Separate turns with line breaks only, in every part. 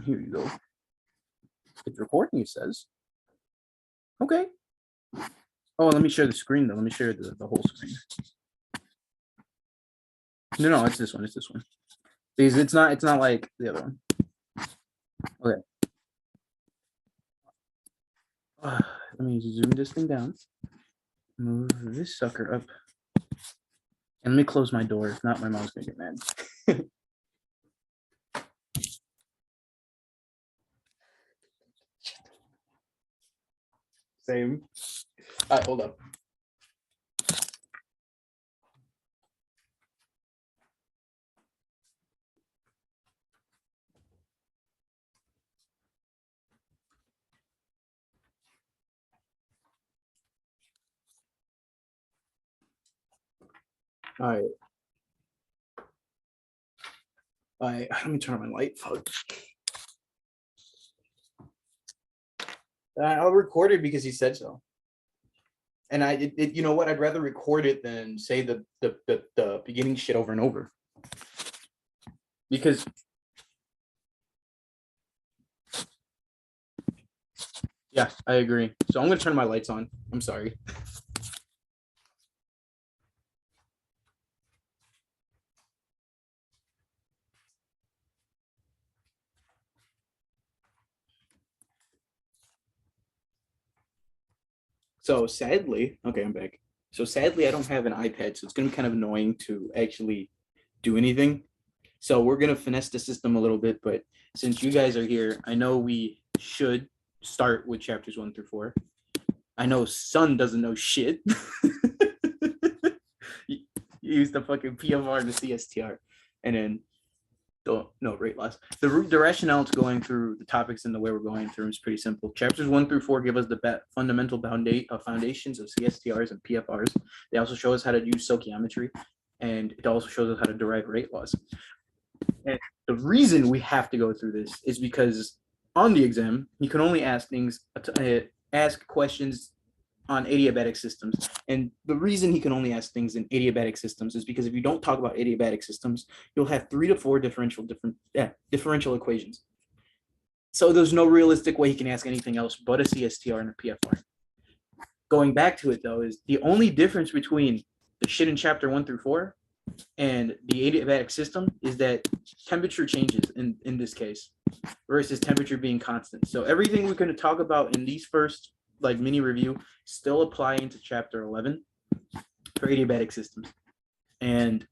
Here you go. It's recording, it says. Okay. Oh, let me share the screen though. Let me share the whole screen. No, it's this one. It's this one. Because it's not like the other one. Okay. Let me zoom this thing down. Move this sucker up. And let me close my door. If not, my mom's gonna get mad. Same. All right, hold up. All right. All right, let me turn on my light. Fuck. I'll record it because he said so. And you know what? I'd rather record it than say the beginning shit over and over. Because yeah, I agree. So I'm gonna turn my lights on. I'm sorry. So sadly, okay, I'm back. So sadly, I don't have an iPad, so it's gonna be kind of annoying to actually do anything. So we're gonna finesse the system a little bit, but since you guys are here, I know we should start with chapters 1 through 4. I know Sun doesn't know shit. Use the fucking PFR and the CSTR, and then no rate loss. The rationale to going through the topics and the way we're going through is pretty simple. Chapters 1 through 4 give us the fundamental foundations of CSTRs and PFRs. They also show us how to use stoichiometry, and it also shows us how to derive rate laws. And the reason we have to go through this is because on the exam, you can only ask questions on adiabatic systems. And the reason he can only ask things in adiabatic systems is because if you don't talk about adiabatic systems, you'll have 3 to 4 differential equations. So there's no realistic way he can ask anything else but a CSTR and a PFR. Going back to it though, is the only difference between the shit in chapter 1 through 4 and the adiabatic system is that temperature changes in this case versus temperature being constant. So everything we're going to talk about in these first like mini review still apply into chapter 11 for adiabatic systems. And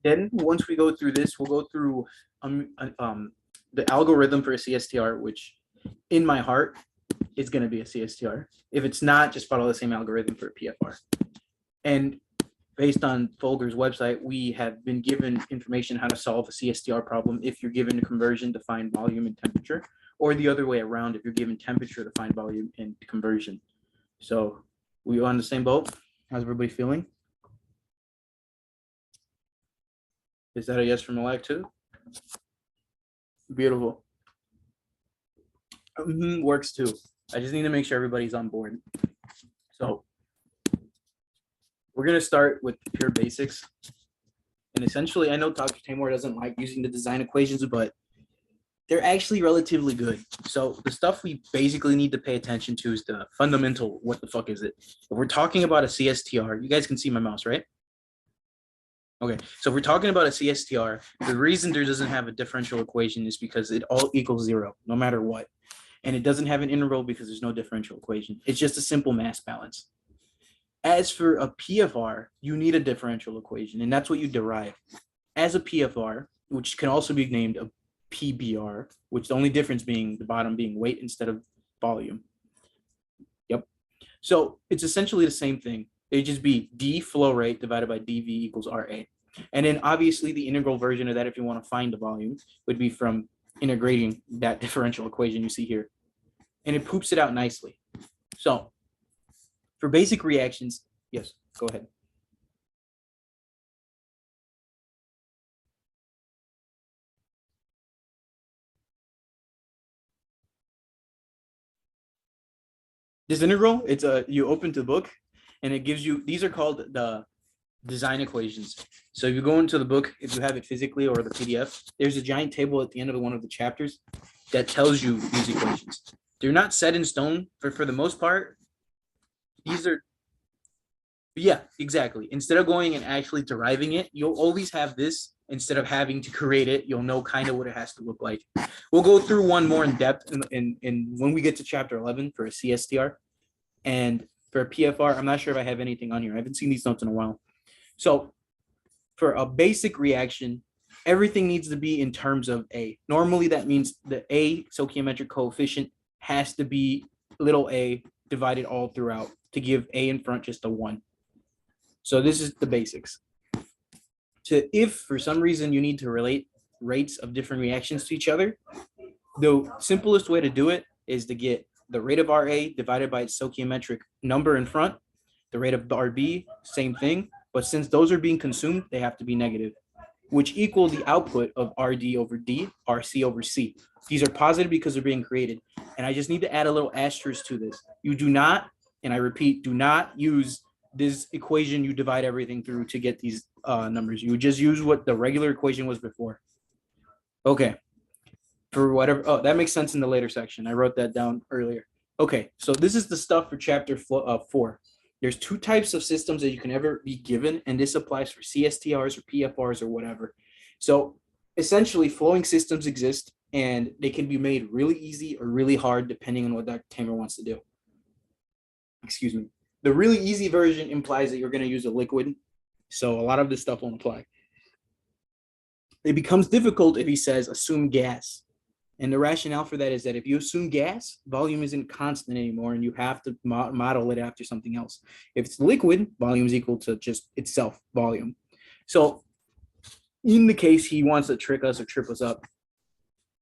then once we go through this, we'll go through the algorithm for a CSTR, which in my heart is going to be a CSTR. If it's not, just follow the same algorithm for a PFR. And based on Folger's website, we have been given information how to solve a CSTR problem if you're given a conversion to find volume and temperature, or the other way around if you're given temperature to find volume and conversion. So we on the same boat? How's everybody feeling? Is that a yes from Malak too? Beautiful. Works too. I just need to make sure everybody's on board. So we're going to start with pure basics. And essentially, I know Dr. Tamor doesn't like using the design equations, but they're actually relatively good. So the stuff we basically need to pay attention to is the fundamental, what the fuck is it? If we're talking about a CSTR, you guys can see my mouse, right? Okay, so if we're talking about a CSTR, the reason there doesn't have a differential equation is because it all equals 0, no matter what. And it doesn't have an integral because there's no differential equation. It's just a simple mass balance. As for a PFR, you need a differential equation, and that's what you derive. As a PFR, which can also be named a PBR, which the only difference being the bottom being weight instead of volume. Yep. So it's essentially the same thing. It'd just be d flow rate divided by dv equals RA. And then obviously the integral version of that, if you want to find the volume, would be from integrating that differential equation you see here. And it poops it out nicely. So for basic reactions, yes, go ahead. This integral, it's you open to the book and it gives you, these are called the design equations. So if you go into the book, if you have it physically or the PDF, there's a giant table at the end of one of the chapters that tells you these equations. They're not set in stone for the most part. These are, yeah, exactly. Instead of going and actually deriving it, you'll always have this. Instead of having to create it, you'll know kind of what it has to look like. We'll go through one more in depth in when we get to chapter 11 for a CSTR. And for a PFR, I'm not sure if I have anything on here. I haven't seen these notes in a while. So for a basic reaction, everything needs to be in terms of A. Normally, that means the A stoichiometric coefficient has to be little a divided all throughout to give A in front just a 1. So this is the basics. So if for some reason you need to relate rates of different reactions to each other, the simplest way to do it is to get the rate of RA divided by its stoichiometric number in front, the rate of RB, same thing. But since those are being consumed, they have to be negative, which equal the output of RD over D, RC over C. These are positive because they're being created. And I just need to add a little asterisk to this. You do not, and I repeat, do not use this equation you divide everything through to get these numbers. You would just use what the regular equation was before. Okay. For whatever, oh, that makes sense in the later section. I wrote that down earlier. Okay, so this is the stuff for chapter 4. There's 2 types of systems that you can ever be given, and this applies for CSTRs or PFRs or whatever. So essentially, flowing systems exist, and they can be made really easy or really hard depending on what Dr. Tamer wants to do. Excuse me. The really easy version implies that you're going to use a liquid, so a lot of this stuff won't apply. It becomes difficult if he says assume gas. And the rationale for that is that if you assume gas, volume isn't constant anymore, and you have to model it after something else. If it's liquid, volume is equal to just itself, volume. So in the case he wants to trick us or trip us up,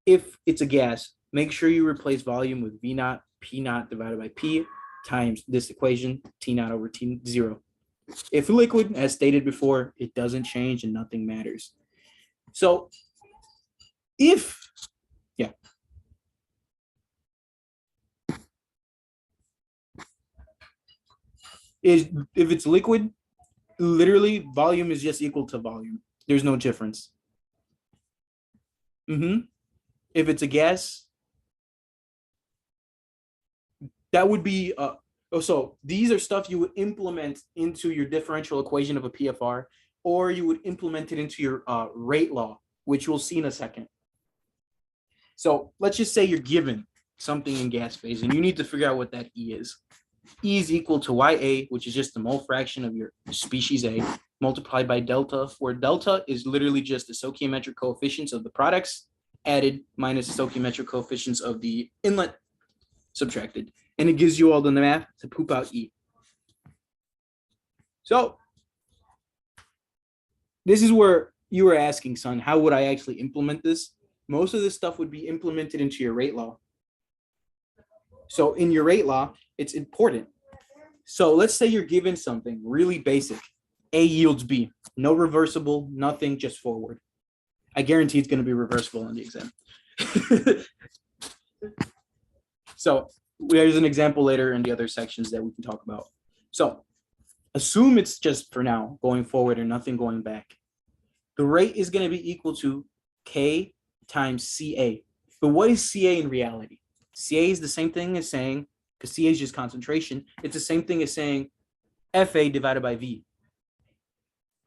if it's a gas, make sure you replace volume with V naught, P naught divided by P times this equation, T naught over T 0. If liquid, as stated before, it doesn't change and nothing matters. So if if it's liquid, literally volume is just equal to volume. There's no difference. If it's a gas, that would be so these are stuff you would implement into your differential equation of a PFR, or you would implement it into your rate law, which we'll see in a second. So let's just say you're given something in gas phase and you need to figure out what that E is. E is equal to YA, which is just the mole fraction of your species A, multiplied by delta, where delta is literally just the stoichiometric coefficients of the products added minus the stoichiometric coefficients of the inlet subtracted. And it gives you all the math to poop out E. So this is where you were asking, son, how would I actually implement this? Most of this stuff would be implemented into your rate law. So in your rate law, it's important. So let's say you're given something really basic. A yields B. No reversible, nothing, just forward. I guarantee it's going to be reversible in the exam. So there's an example later in the other sections that we can talk about. So assume it's just for now going forward and nothing going back. The rate is going to be equal to K times CA. But what is CA in reality? CA is the same thing as saying, because CA is just concentration, it's the same thing as saying FA divided by V,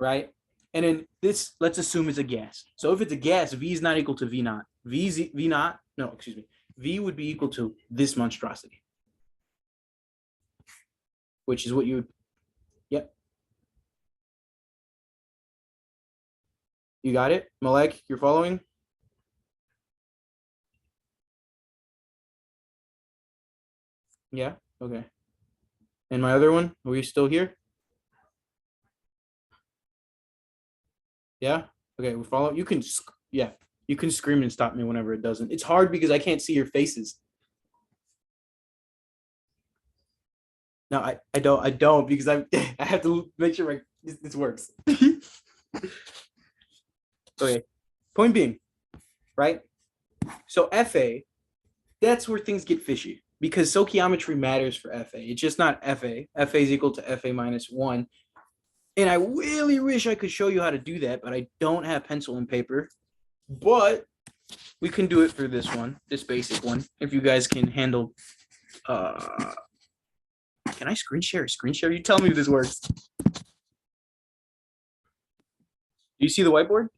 right? And then this, let's assume it's a gas. So if it's a gas, V is not equal to V naught. V would be equal to this monstrosity, which is what you would, yep. You got it? Malek, you're following? Yeah, okay. And my other one, are we still here? Yeah, okay, we follow. You can, yeah, you can scream and stop me whenever it doesn't. It's hard because I can't see your faces. No, I don't because I have to make sure this works. Okay, point being, right? So FA, that's where things get fishy because stoichiometry matters for FA. It's just not FA. FA is equal to FA minus 1. And I really wish I could show you how to do that, but I don't have pencil and paper. But we can do it for this one, this basic one, if you guys can handle. Can I screen share? Screen share? You tell me if this works. Do you see the whiteboard?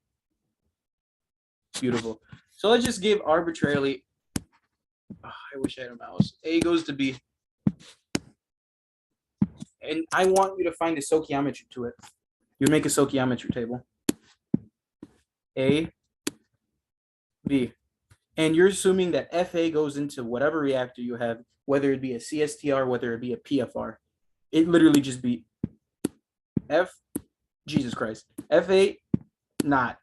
Beautiful. So let's just give arbitrarily. I wish I had a mouse. A goes to B. And I want you to find a stoichiometry to it. You make a stoichiometry table. A, B. And you're assuming that FA goes into whatever reactor you have, whether it be a CSTR, whether it be a PFR. It literally just be F, Jesus Christ, FA not.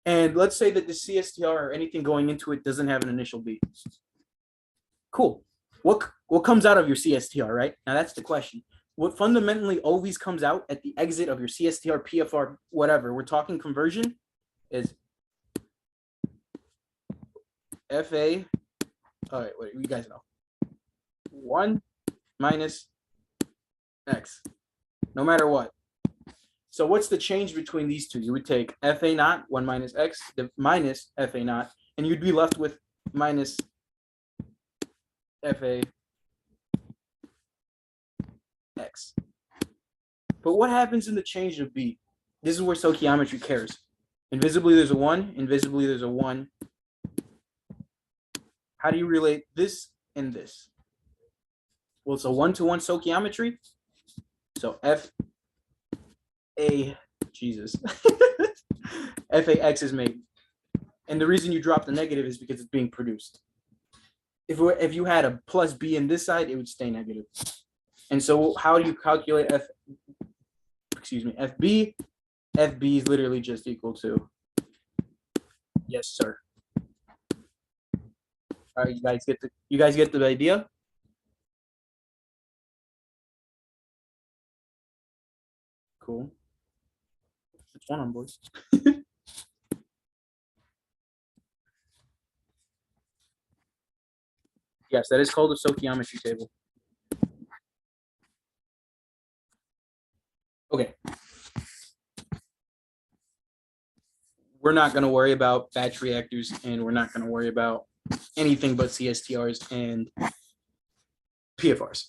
And let's say that the CSTR or anything going into it doesn't have an initial B. Cool. What comes out of your CSTR, right? Now that's the question. What fundamentally always comes out at the exit of your CSTR, PFR, whatever, we're talking conversion, is FA, all right, wait, you guys know. 1 minus X, no matter what. So what's the change between these two? You would take FA naught, 1 minus X, minus FA naught, and you'd be left with minus FA X. But what happens in the change of B? This is where stoichiometry cares. Invisibly, there's a 1. Invisibly, there's a 1. How do you relate this and this? Well, it's a 1-to-1 stoichiometry. So Jesus. FAX is made. And the reason you drop the negative is because it's being produced. If you had a plus B in this side, it would stay negative. And so how do you calculate FB? FB is literally just equal to, yes, sir. All right, you guys get the idea? Cool. What's one on, boys? Yes, that is called a stoichiometry table. Okay. We're not going to worry about batch reactors, and we're not going to worry about anything but CSTRs and PFRs.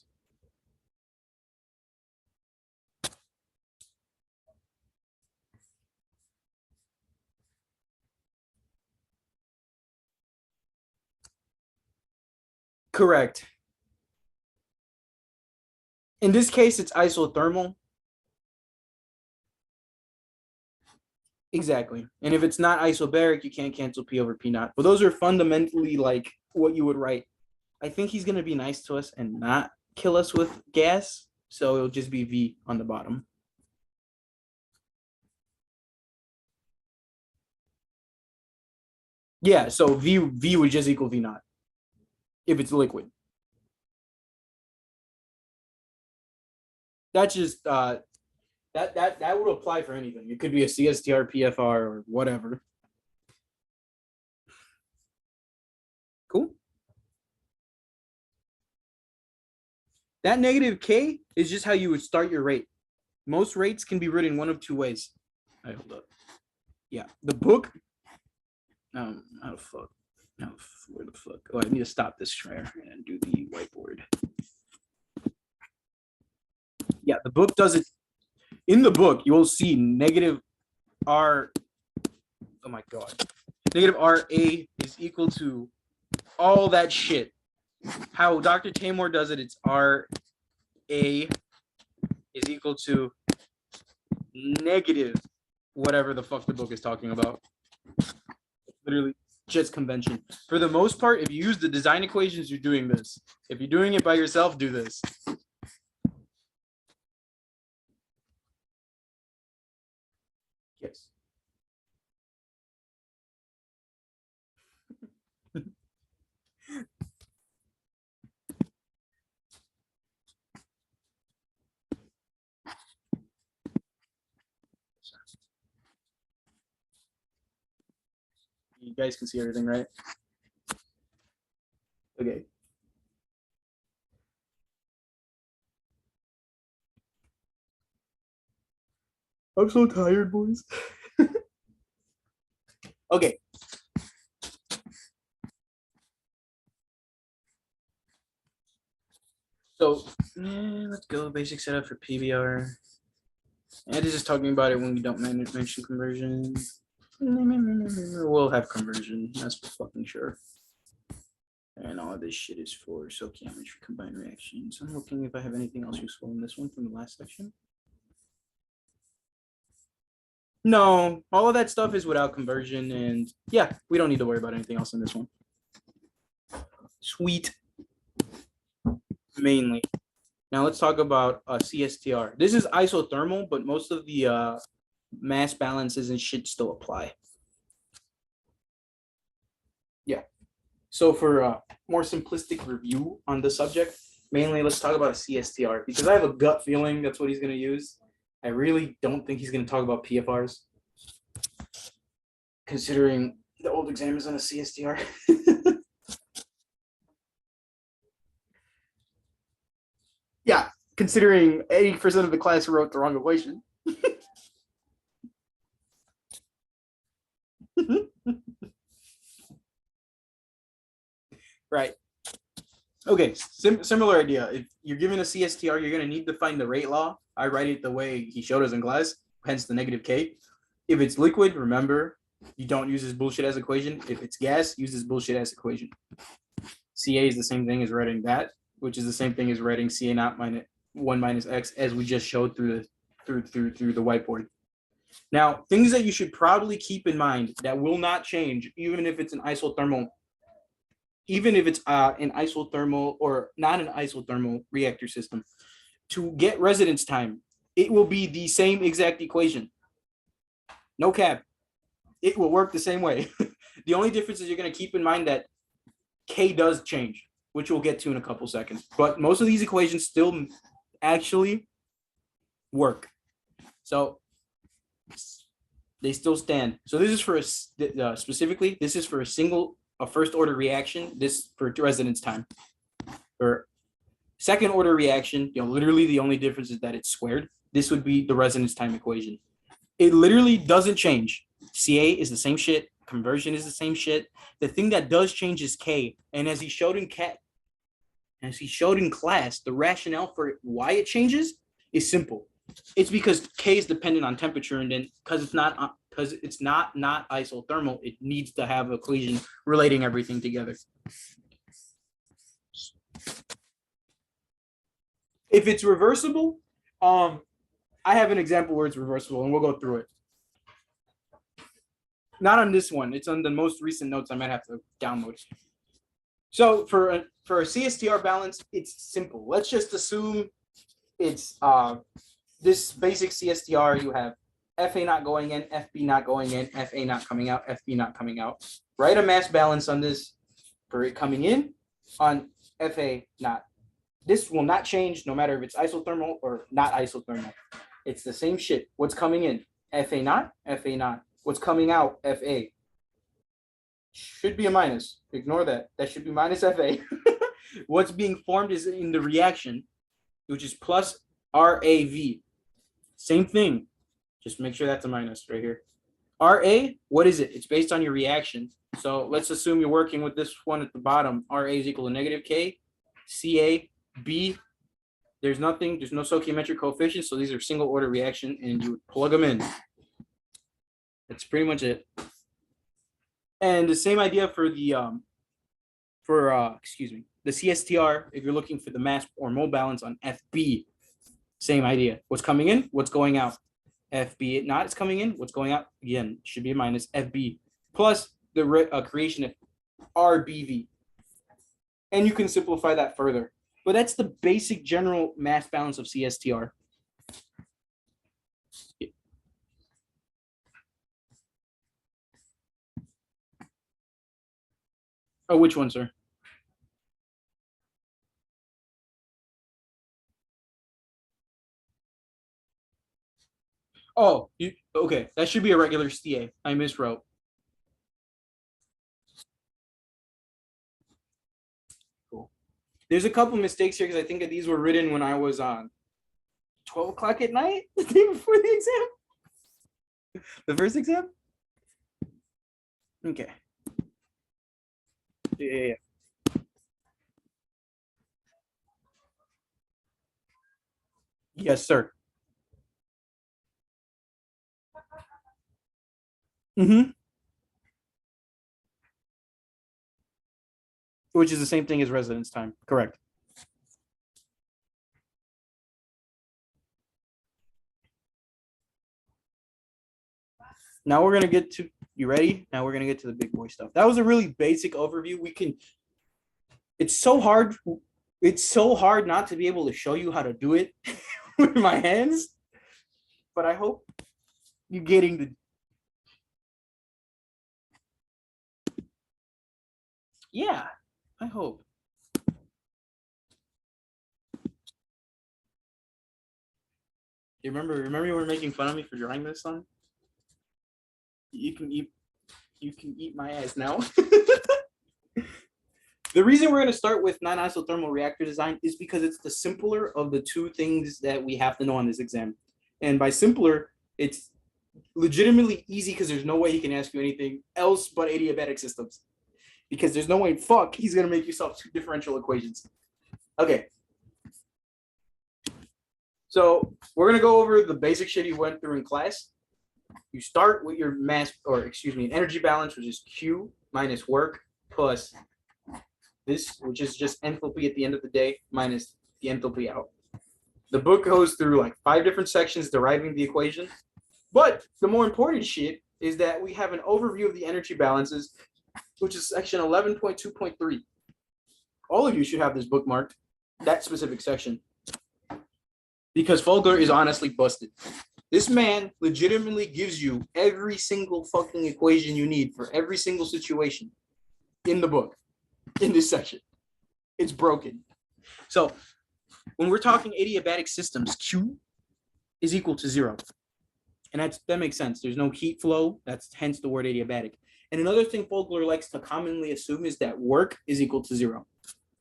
Correct. In this case, it's isothermal. Exactly. And if it's not isobaric, you can't cancel P over P naught. But those are fundamentally like what you would write. I think he's going to be nice to us and not kill us with gas. So it'll just be V on the bottom. Yeah, so V would just equal V naught if it's liquid. That's just that would apply for anything. It could be a CSTR, PFR, or whatever. Cool. That negative K is just how you would start your rate. Most rates can be written one of two ways. All right, hold up. Yeah, the book. How the fuck? Where the fuck? Oh, I need to stop this share and do the whiteboard. Yeah, the book does it. In the book, you will see negative R. Oh my god. Negative RA is equal to all that shit. How Dr. Tamor does it, it's RA is equal to negative whatever the fuck the book is talking about. Literally just convention. For the most part, if you use the design equations, you're doing this. If you're doing it by yourself, do this. Yes. You guys can see everything, right? Okay. I'm so tired, boys. Okay. So let's go basic setup for PBR. And this is talking about it when we don't mention conversion. We'll have conversion, that's for fucking sure. And all of this shit is for stoichiometry combined reactions. I'm looking if I have anything else useful in this one from the last section. No, all of that stuff is without conversion, and yeah, we don't need to worry about anything else in this one. Sweet. Mainly. Now let's talk about CSTR. This is isothermal, but most of the mass balances and shit still apply. Yeah. So for more simplistic review on the subject, mainly let's talk about CSTR because I have a gut feeling that's what he's going to use. I really don't think he's going to talk about PFRs, considering the old exam is on a CSTR. Yeah, considering 80% of the class wrote the wrong equation. Right. Okay, similar idea. If you're given a CSTR, you're going to need to find the rate law. I write it the way he showed us in class, hence the negative K. If it's liquid, remember, you don't use this bullshit as equation. If it's gas, use this bullshit as equation. CA is the same thing as writing that, which is the same thing as writing CA naught minus 1 minus X, as we just showed through the whiteboard. Now, things that you should probably keep in mind that will not change, even if it's an isothermal, even if it's an isothermal or not an isothermal reactor system. To get residence time, it will be the same exact equation. No cap. It will work the same way. The only difference is you're going to keep in mind that K does change, which we'll get to in a couple seconds. But most of these equations still actually work. So they still stand. So this is for a, specifically, this is for a first order reaction, this for residence time. For second order reaction, literally the only difference is that it's squared. This would be the residence time equation. It literally doesn't change. CA is the same shit. Conversion is the same shit. The thing that does change is K. And as he showed in class, the rationale for why it changes is simple. It's because K is dependent on temperature, and then because it's not isothermal, it needs to have an equation relating everything together. If it's reversible, I have an example where it's reversible, and we'll go through it. Not on this one. It's on the most recent notes I might have to download. So for a CSTR balance, it's simple. Let's just assume it's this basic CSTR. You have FA not going in, FB not going in, FA not coming out, FB not coming out. Write a mass balance on this for it coming in on FA not. This will not change no matter if it's isothermal or not isothermal. It's the same shit. What's coming in? FA not, FA not. What's coming out? FA. Should be a minus. Ignore that. That should be minus FA. What's being formed is in the reaction, which is plus RAV. Same thing. Just make sure that's a minus right here. RA, what is it? It's based on your reaction. So let's assume you're working with this one at the bottom. RA is equal to negative K. CA, B. There's nothing. There's no stoichiometric coefficients. So these are single order reaction, and you would plug them in. That's pretty much it. And the same idea for the the CSTR, if you're looking for the mass or mole balance on FB, same idea. What's coming in, what's going out. FB not is coming in, what's going out, again, should be a minus FB, plus the creation of RBV. And you can simplify that further. But that's the basic general mass balance of CSTR. Oh, which one, sir? Oh, okay. That should be a regular CA. I miswrote. Cool. There's a couple mistakes here because I think that these were written when I was on 12 o'clock at night, the day before the exam. The first exam? Okay. Yeah. Yes, sir. Mm-hmm. Which is the same thing as residence time. Correct. Now we're gonna get to you ready? Now we're gonna get to the big boy stuff. That was a really basic overview. It's so hard. It's so hard not to be able to show you how to do it with my hands. But I hope you're getting the yeah, I hope. Remember you were making fun of me for drawing this song? You can eat you can eat my ass now. The reason we're going to start with non-isothermal reactor design is because it's the simpler of the two things that we have to know on this exam. And by simpler, it's legitimately easy because there's no way he can ask you anything else but adiabatic systems. Because there's no way, fuck, he's going to make you solve two differential equations. Okay. So we're going to go over the basic shit you went through in class. You start with your mass, or excuse me, energy balance, which is Q minus work plus this, which is just enthalpy at the end of the day, minus the enthalpy out. The book goes through like 5 different sections deriving the equation. But the more important shit is that we have an overview of the energy balances, which is section 11.2.3. All of you should have this bookmarked, that specific section. Because Fogler is honestly busted. This man legitimately gives you every single fucking equation you need for every single situation in the book. In this section, it's broken. So when we're talking adiabatic systems, Q is equal to 0, and that makes sense. There's no heat flow. That's hence the word adiabatic. And another thing Fogler likes to commonly assume is that work is equal to 0.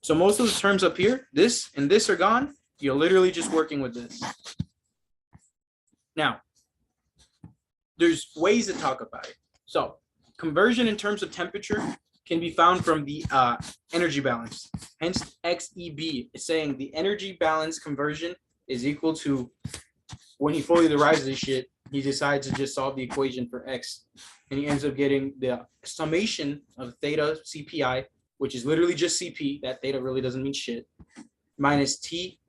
So most of the terms up here, this and this are gone. You're literally just working with this. Now, there's ways to talk about it. So conversion in terms of temperature can be found from the energy balance. Hence, XEB is saying the energy balance conversion is equal to, when he fully derives this shit, he decides to just solve the equation for X. And he ends up getting the summation of theta CPI, which is literally just CP. That theta really doesn't mean shit. Minus T,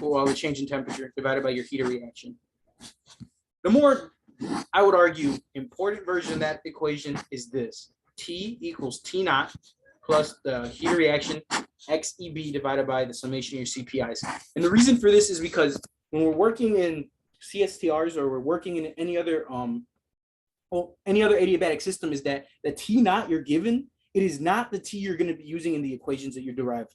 well, the change in temperature, divided by your heat of reaction. The more, I would argue, important version of that equation is this. T equals T naught plus the heat of reaction XEB divided by the summation of your CPIs. And the reason for this is because when we're working in CSTRs or we're working in any other adiabatic system, is that the T naught you're given, it is not the T you're going to be using in the equations that you derive,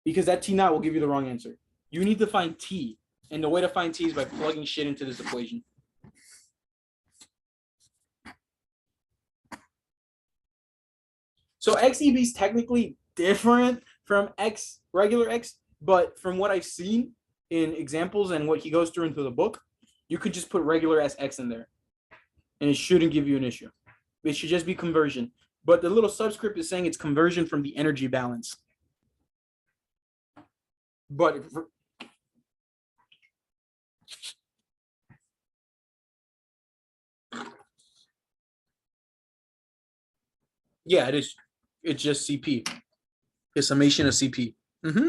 because that T naught will give you the wrong answer. You need to find T, and the way to find T is by plugging shit into this equation. So XEB is technically different from X, regular X, but from what I've seen in examples and what he goes through into the book, you could just put regular as X in there, and it shouldn't give you an issue. It should just be conversion. But the little subscript is saying it's conversion from the energy balance. But yeah, it is. It's just CP. The summation of CP. Mm-hmm.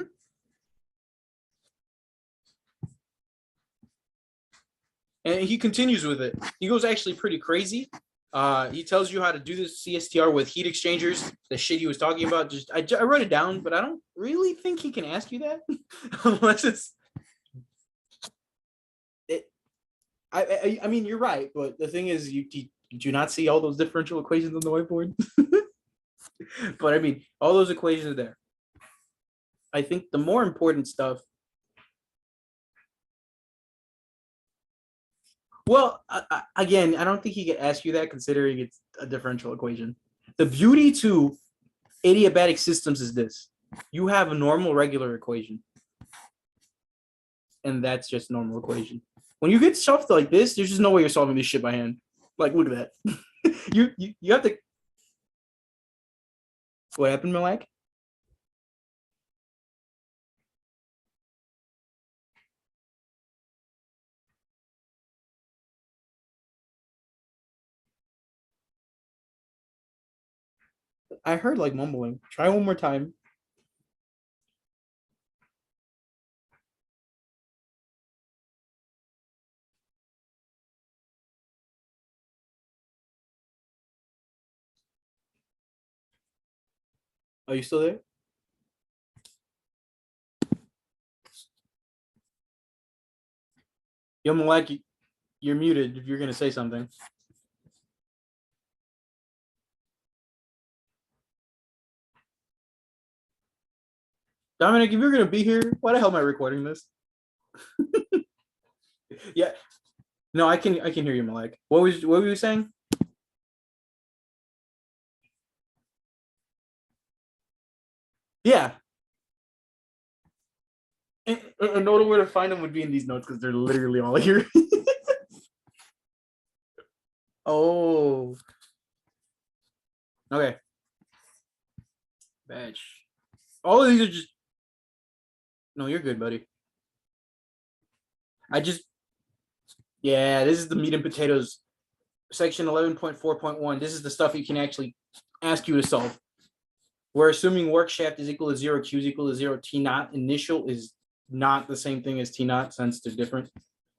And he continues with it. He goes actually pretty crazy. He tells you how to do this CSTR with heat exchangers. The shit he was talking about. Just I wrote it down, but I don't really think he can ask you that unless it's. I mean, you're right, but the thing is, you do not see all those differential equations on the whiteboard. But I mean, all those equations are there. I think the more important stuff. Well, again, I don't think he could ask you that considering it's a differential equation. The beauty to adiabatic systems is this. You have a normal regular equation. And that's just normal equation. When you get stuff like this, there's just no way you're solving this shit by hand. Like, look at that. You have to. What happened, Malak? I heard like mumbling. Try one more time. Are you still there? Yo, Malak, you're muted if you're gonna say something. Dominic, if you're gonna be here, why the hell am I recording this? Yeah. No, I can hear you, Malak. What were you saying? Yeah. Another way to find them would be in these notes because they're literally all here. Oh. Okay. Batch. All of these are just. No, you're good, buddy. I just. Yeah, this is the meat and potatoes. Section 11.4.1. This is the stuff you can actually ask you to solve. We're assuming work shaft is equal to 0, Q is equal to 0, T naught. Initial is not the same thing as T naught since they're different.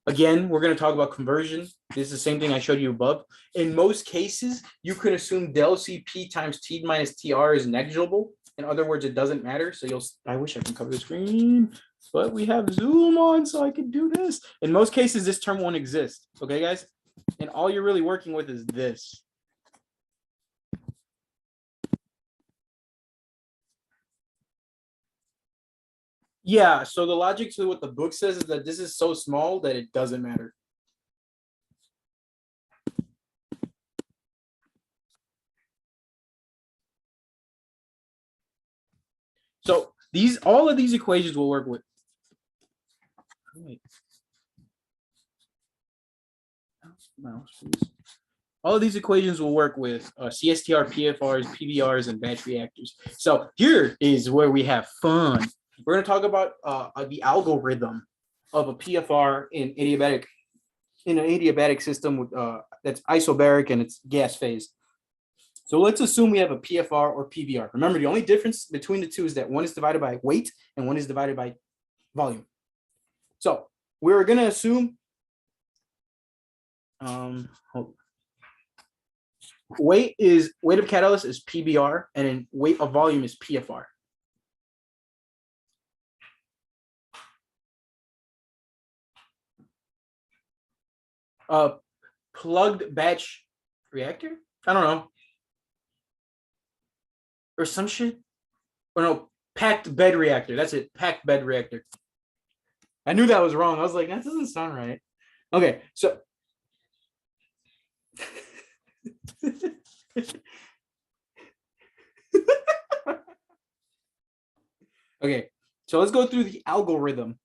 Again, we're going to talk about conversion. This is the same thing I showed you above. In most cases, you can assume del CP times T minus TR is negligible. In other words, it doesn't matter. So I wish I can cover the screen, but we have Zoom on so I can do this. In most cases, this term won't exist. Okay, guys? And all you're really working with is this. Yeah, so the logic to what the book says is that this is so small that it doesn't matter. So all of these equations will work with. Wait. Mouse, please. All of these equations will work with CSTR, PFRs, PBRs, and batch reactors. So here is where we have fun. We're going to talk about the algorithm of a PFR in an adiabatic system with, that's isobaric and it's gas phase. So let's assume we have a PFR or PBR. Remember, the only difference between the two is that one is divided by weight and one is divided by volume. So we're going to assume weight of catalyst is PBR, and then weight of volume is PFR. Plugged batch reactor? I don't know. Or some shit. Or no, packed bed reactor. That's it. Packed bed reactor. I knew that was wrong. I was like, that doesn't sound right. Okay, so okay, so let's go through the algorithm.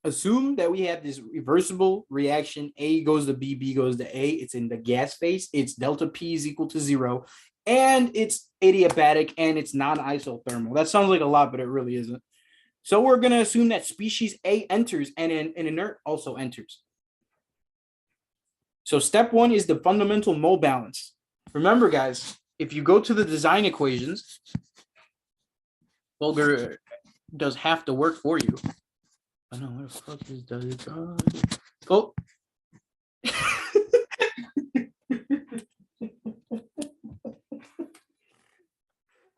Assume that we have this reversible reaction. A goes to B, B goes to A. It's in the gas phase. It's delta P is equal to 0. And it's adiabatic and it's non-isothermal. That sounds like a lot, but it really isn't. So we're going to assume that species A enters and an inert also enters. So step 1 is the fundamental mole balance. Remember, guys, if you go to the design equations, Vulgar does have to work for you. I know what the fuck is does it? Oh.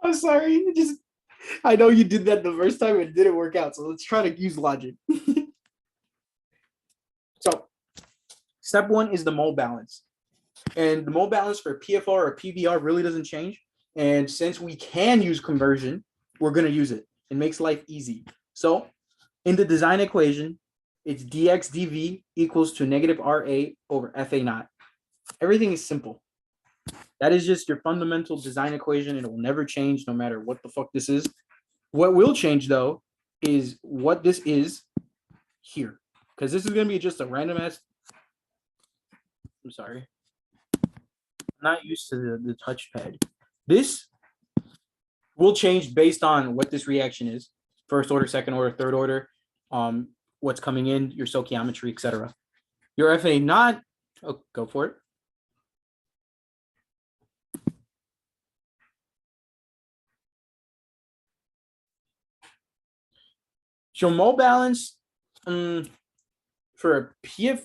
I'm sorry. I know you did that the first time. It didn't work out. So let's try to use logic. So step 1 is the mole balance. And the mole balance for PFR or PBR really doesn't change. And since we can use conversion, we're going to use it. It makes life easy. So in the design equation, it's dx dv equals to negative RA over FA naught. Everything is simple. That is just your fundamental design equation. It will never change no matter what the fuck this is. What will change, though, is what this is here. Because this is going to be just a random ass. I'm sorry. not used to the touchpad. This will change based on what this reaction is. First order, second order, third order, what's coming in, your stoichiometry, etc. Your FA not, oh, go for it. So mole balance for a PF.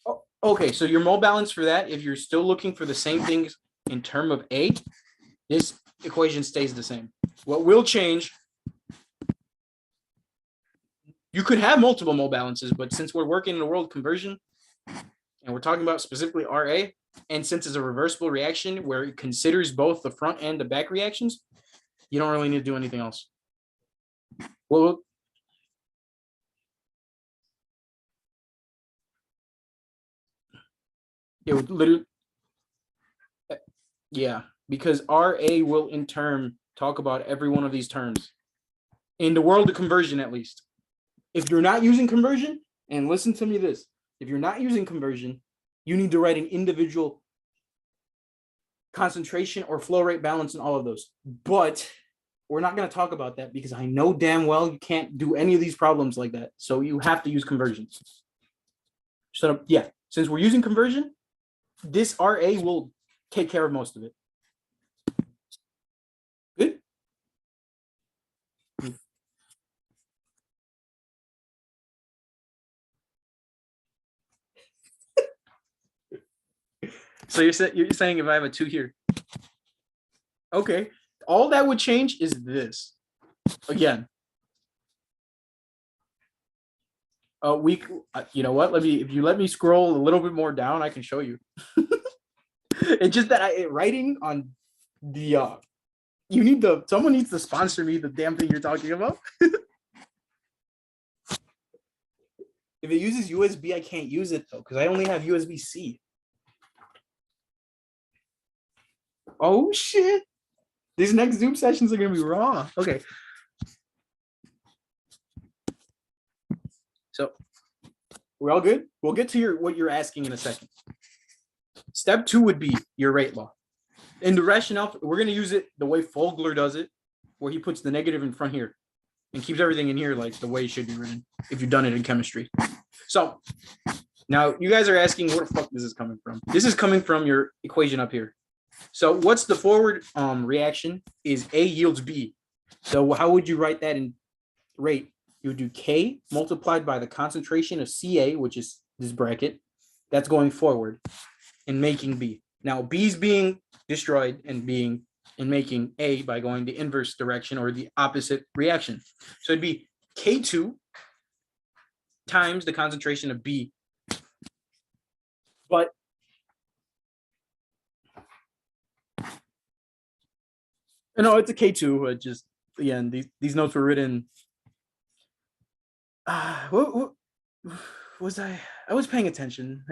Oh, okay, so your mole balance for that, if you're still looking for the same things in term of A, this equation stays the same. What will change, you could have multiple mole balances, but since we're working in the world conversion and we're talking about specifically RA, and since it's a reversible reaction where it considers both the front and the back reactions, you don't really need to do anything else. Well, it would literally, yeah, because RA will in turn talk about every one of these terms in the world of conversion, at least. If you're not using conversion, and listen to me this, if you're not using conversion, you need to write an individual concentration or flow rate balance in all of those. But we're not going to talk about that because I know damn well you can't do any of these problems like that. So you have to use conversions. So yeah, since we're using conversion, this RA will take care of most of it. Good. So you're saying if I have a 2 here, okay, all that would change is this. Again, you know what? If you let me scroll a little bit more down, I can show you. It's just that writing on the someone needs to sponsor me the damn thing you're talking about. If it uses USB, I can't use it though, because I only have USB-C. Oh shit. These next Zoom sessions are gonna be raw. Okay. So we're all good. We'll get to what you're asking in a second. Step 2 would be your rate law. In the rationale, we're gonna use it the way Fogler does it, where he puts the negative in front here and keeps everything in here like the way it should be written if you've done it in chemistry. So now you guys are asking where the fuck this is coming from. This is coming from your equation up here. So what's the forward reaction is A yields B. So how would you write that in rate? You would do K multiplied by the concentration of Ca, which is this bracket, that's going forward and making B. Now B's being destroyed and making A by going the inverse direction or the opposite reaction. So it'd be K2 times the concentration of B. But no, it's a K2. Just again, these notes were written. What was I? I was paying attention.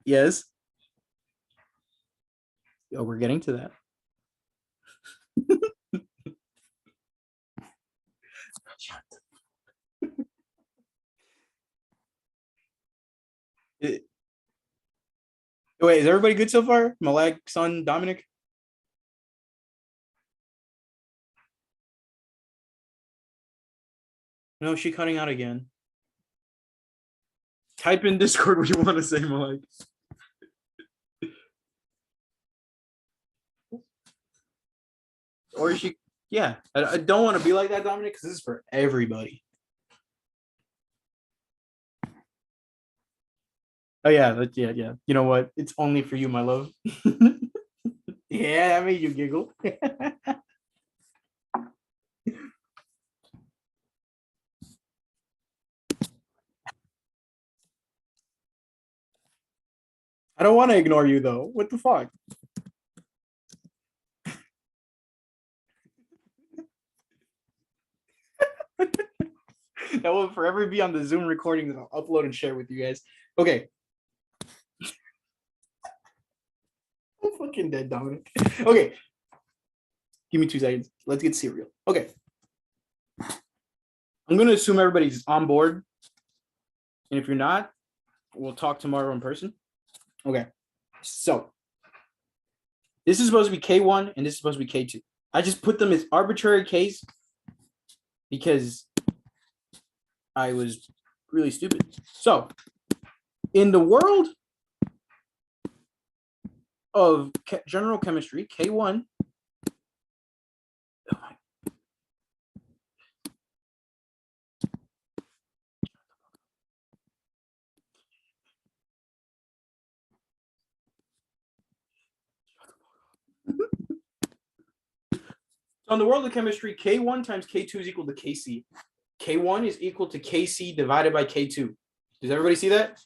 Yes. Oh, we're getting to that. Wait, is everybody good so far? Malak, son, Dominic? No, is she cutting out again? Type in Discord what you want to say, Malak. Or is she? Yeah, I don't want to be like that, Dominic, because this is for everybody. Oh yeah, yeah. You know what? It's only for you, my love. Yeah, that made you giggle. I don't want to ignore you though. What the fuck? That will forever be on the Zoom recording that I'll upload and share with you guys. Okay. I'm fucking dead, Dominic. Okay. Give me 2 seconds. Let's get cereal. Okay. I'm going to assume everybody's on board And if you're not, we'll talk tomorrow in person. Okay. So this is supposed to be K1 and this is supposed to be K2. I just put them as arbitrary Ks because I was really stupid. So in the world of general chemistry, K1. So in the world of chemistry, K1 times K2 is equal to Kc. K1 is equal to Kc divided by K2. Does everybody see that?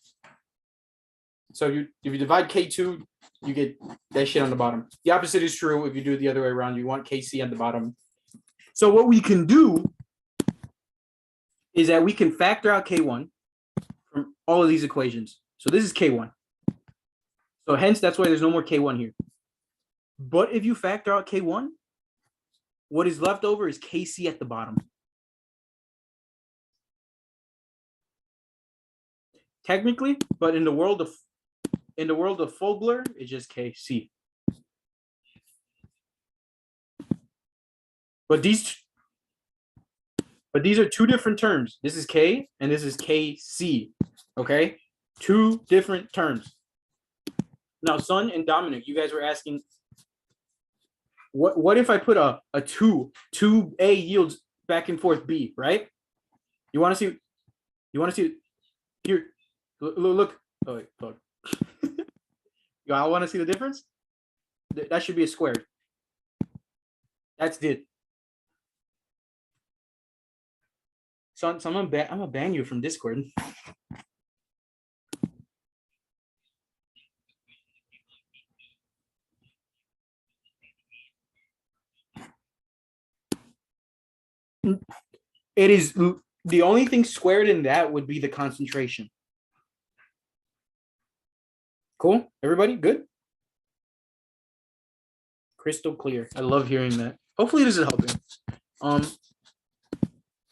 So if you divide K2, you get that shit on the bottom. The opposite is true if you do it the other way around. You want Kc on the bottom. So what we can do is that we can factor out K1 from all of these equations. So this is K1. So hence, that's why there's no more K1 here. But if you factor out K1, what is left over is Kc at the bottom. Technically, but in the world of full blur, it's just Kc. But these are two different terms. This is K and this is Kc. Okay? Two different terms. Now, Sun and Dominic, you guys were asking, what if I put a 2A yields back and forth B, right? You want to see here, look. Oh wait, fuck. Y'all want to see the difference? That should be a squared. That's it. So I'm gonna ban you from Discord. It is the only thing squared in that would be the concentration. Cool? Everybody good? Crystal clear. I love hearing that. Hopefully this is helping. I'm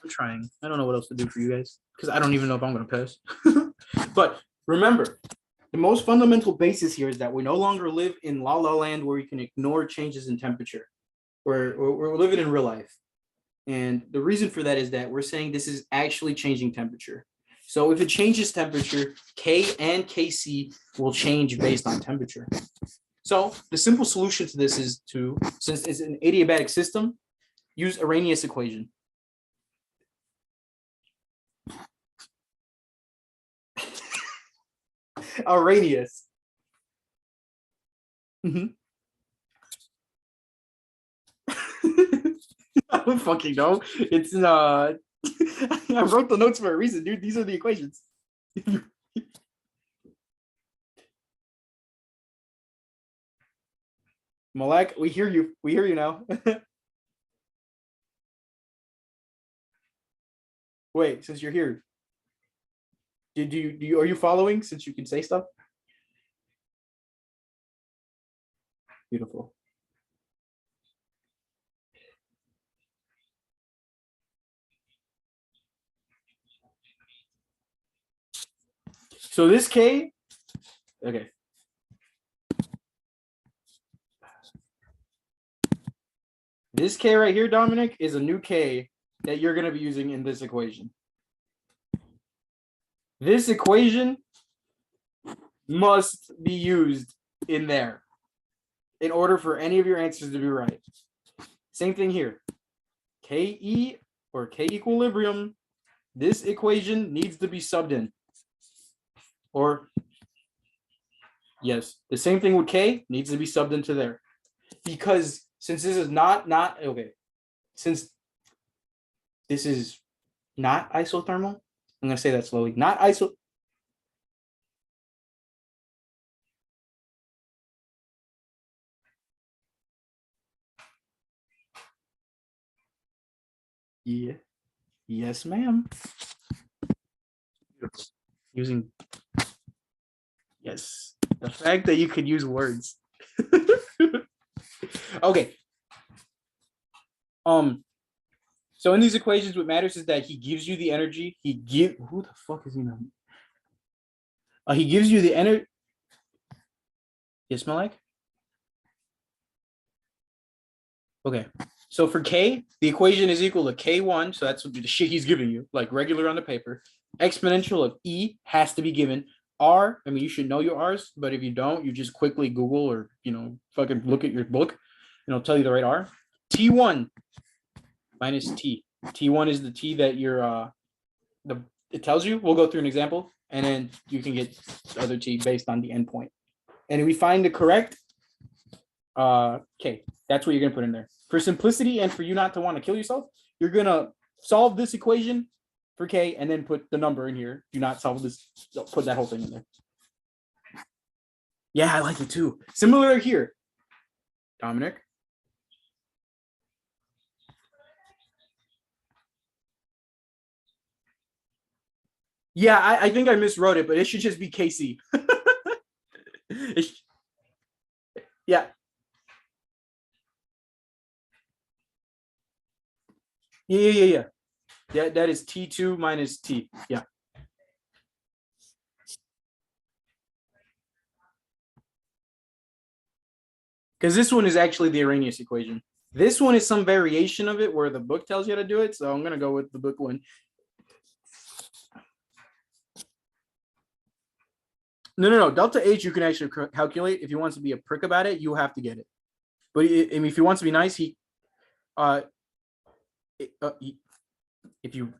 trying. I don't know what else to do for you guys because I don't even know if I'm gonna pass. But remember, the most fundamental basis here is that we no longer live in la la land where we can ignore changes in temperature. We're living in real life. And the reason for that is that we're saying this is actually changing temperature. So if it changes temperature, K and Kc will change based on temperature. So the simple solution to this is to, since it's an adiabatic system, use Arrhenius equation. Arrhenius. Mm-hmm. I don't fucking know. It's in I wrote the notes for a reason, dude. These are the equations. Malak, we hear you. We hear you now. Wait, since you're here, are you following since you can say stuff? Beautiful. So this K, okay. This K right here, Dominic, is a new K that you're going to be using in this equation. This equation must be used in there in order for any of your answers to be right. Same thing here. Ke or K equilibrium, this equation needs to be subbed in. Or, yes, the same thing with K needs to be subbed into there. Because since this is not okay, since this is not isothermal, I'm going to say that slowly, not iso. Yeah. Yes, ma'am. Using, yes, the fact that you could use words. Okay. So in these equations, what matters is that he gives you the energy. Who the fuck is he now? He gives you the energy. You smell like? Okay. So for K, the equation is equal to K1. So that's the shit he's giving you, like regular on the paper. Exponential of E has to be given. R, I mean, you should know your R's, but if you don't, you just quickly Google or, fucking look at your book and it'll tell you the right R. T1 minus T. T1 is the T that it tells you. We'll go through an example and then you can get the other T based on the endpoint. And if we find the correct K, that's what you're going to put in there. For simplicity and for you not to want to kill yourself, you're going to solve this equation for K and then put the number in here. Do not solve this. Put that whole thing in there. Yeah, I like it too. Similar here. Dominic. Yeah, I think I miswrote it, but it should just be KC. Yeah. Yeah. That is T2 minus T. Yeah. Because this one is actually the Arrhenius equation. This one is some variation of it where the book tells you how to do it. So I'm going to go with the book one. No. Delta H you can actually calculate. If he wants to be a prick about it, you have to get it. But if he wants to be nice, if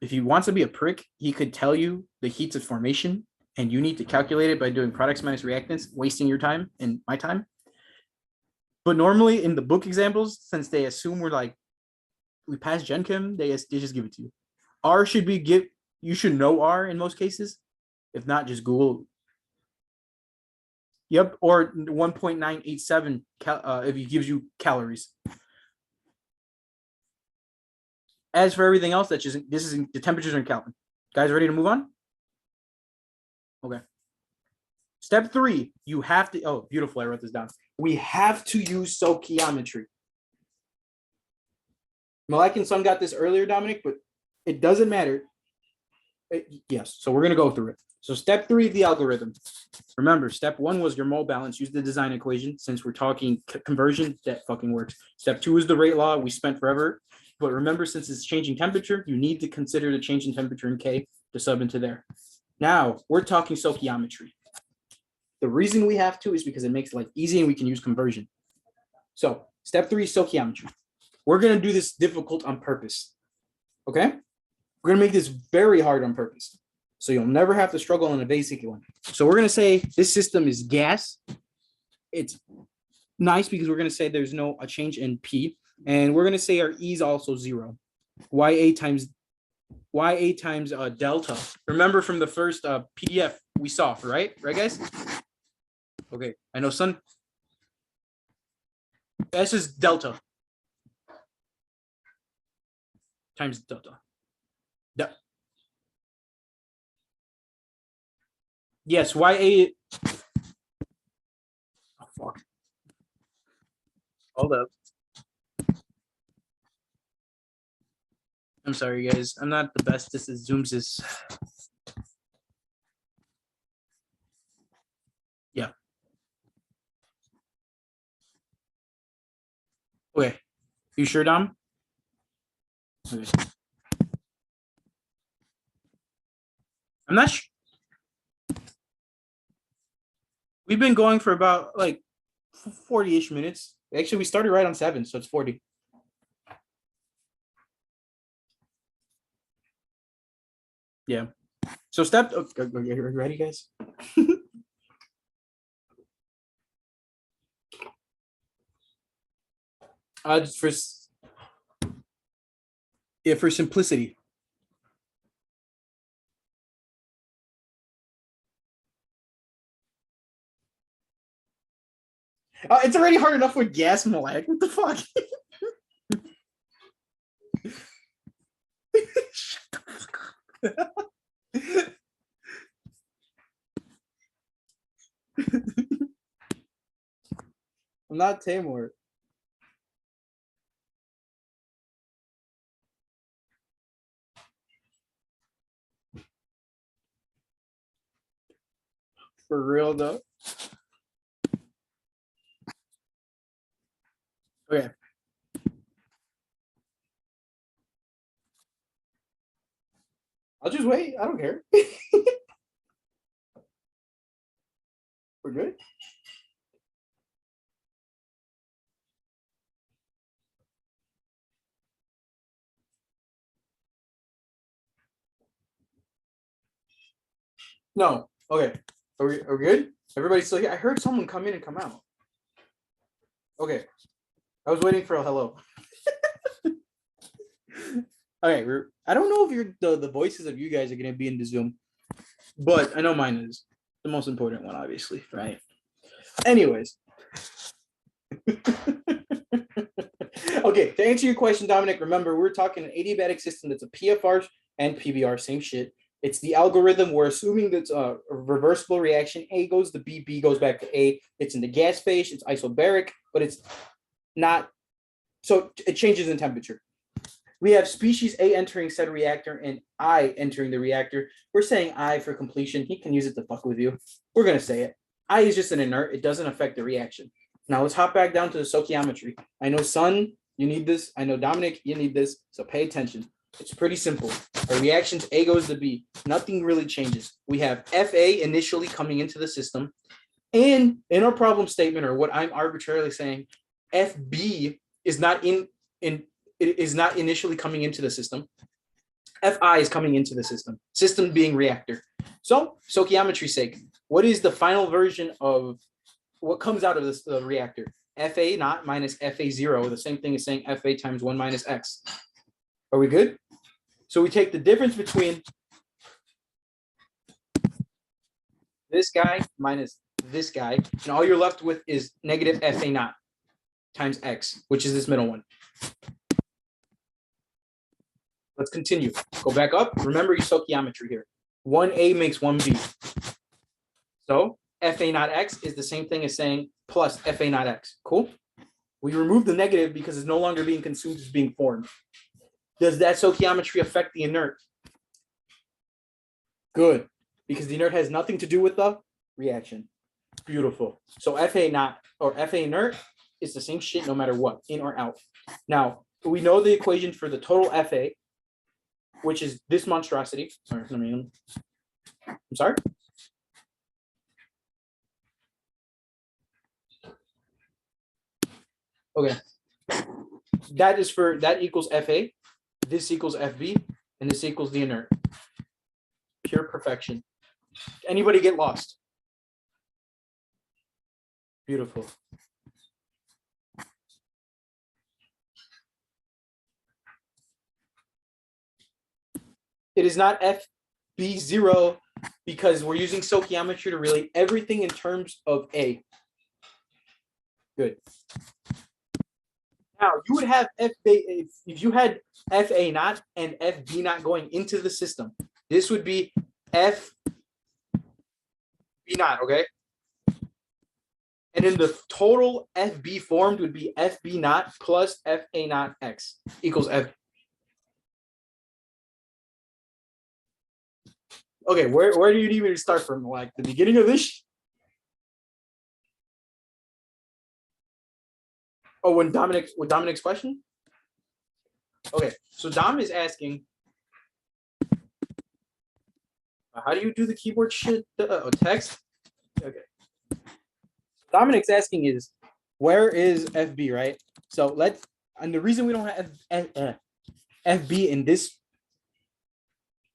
he wants to be a prick, he could tell you the heats of formation, and you need to calculate it by doing products minus reactants, wasting your time and my time. But normally in the book examples, since they assume we pass Gen Chem, they just give it to you. R should be you should know R in most cases. If not, just Google. Yep, or 1.987 if he gives you calories. As for everything else, this is the temperatures are in Kelvin. Guys, ready to move on? Okay. Step 3, you have to. Oh, beautiful! I wrote this down. We have to use stoichiometry. Malek and Son got this earlier, Dominic, but it doesn't matter. Yes, so we're gonna go through it. So step 3 of the algorithm. Remember, step 1 was your mole balance. Use the design equation. Since we're talking conversion, that fucking works. Step 2 is the rate law. We spent forever. But remember, since it's changing temperature, you need to consider the change in temperature in K to sub into there. Now, we're talking stoichiometry. The reason we have to is because it makes life easy and we can use conversion. So step 3 is stoichiometry. We're going to do this difficult on purpose. Okay? We're going to make this very hard on purpose. So you'll never have to struggle on a basic one. So we're going to say this system is gas. It's nice because we're going to say there's a change in P. And we're going to say our E is also 0. YA times delta. Remember from the first PDF we saw, right? Right, guys? Okay. I know, Son. S is delta times delta. Yes, YA. Oh, fuck. Hold up. I'm sorry, guys. I'm not the bestest at Zooms. Yeah. Okay. You sure, Dom? Okay. I'm not sure. We've been going for about 40-ish minutes. Actually, we started right on 7, so it's 40. Yeah. So step. Are you ready, guys? Just for simplicity. It's already hard enough with gas, Malak. What the fuck? Shut the fuck up. I'm not Tamor. For real though. Okay. I'll just wait. I don't care. We're good. No. Okay. Are we good? Everybody's still here. I heard someone come in and come out. Okay. I was waiting for a hello. Okay. I don't know if the voices of you guys are gonna be in the Zoom, but I know mine is the most important one, obviously, right? Anyways. Okay, to answer your question, Dominic, remember we're talking an adiabatic system that's a PFR and PBR, same shit. It's the algorithm. We're assuming that's a reversible reaction. A goes to B, B goes back to A. It's in the gas phase. It's isobaric, but it's not. So it changes in temperature. We have species A entering said reactor and I entering the reactor. We're saying I for completion. He can use it to fuck with you. We're going to say it. I is just an inert. It doesn't affect the reaction. Now let's hop back down to the stoichiometry. I know, Son, you need this. I know, Dominic, you need this. So pay attention. It's pretty simple. Our reactions, A goes to B. Nothing really changes. We have FA initially coming into the system. And in our problem statement, or what I'm arbitrarily saying, FB is not initially coming into the system. Fi is coming into the system. System being reactor. So, stoichiometry's sake, what is the final version of what comes out of this reactor? Fa naught minus Fa zero. The same thing as saying Fa times 1 minus x. Are we good? So we take the difference between this guy minus this guy, and all you're left with is negative Fa naught times x, which is this middle one. Let's continue. Go back up. Remember your stoichiometry here. 1a makes 1b. So Fa naught x is the same thing as saying plus Fa naught x. Cool? We remove the negative because it's no longer being consumed, it's being formed. Does that stoichiometry affect the inert? Good, because the inert has nothing to do with the reaction. Beautiful. So Fa naught or Fa inert is the same shit no matter what, in or out. Now, we know the equation for the total Fa, which is this monstrosity. Sorry, I'm sorry? Okay. That equals Fa, this equals Fb, and this equals the inert. Pure perfection. Anybody get lost? Beautiful. It is not FB0 because we're using stoichiometry to relate everything in terms of A. Good. Now you would have FB if you had FA naught and FB naught going into the system. This would be FB naught, okay? And then the total FB formed would be FB naught plus FA naught X equals F. Okay, where do you need me to start from? Like the beginning of this? Oh, with Dominic's question? Okay, so Dom is asking, how do you do the keyboard shit? Text? Okay. Dominic's asking is, where is FB, right? So and the reason we don't have FB in this,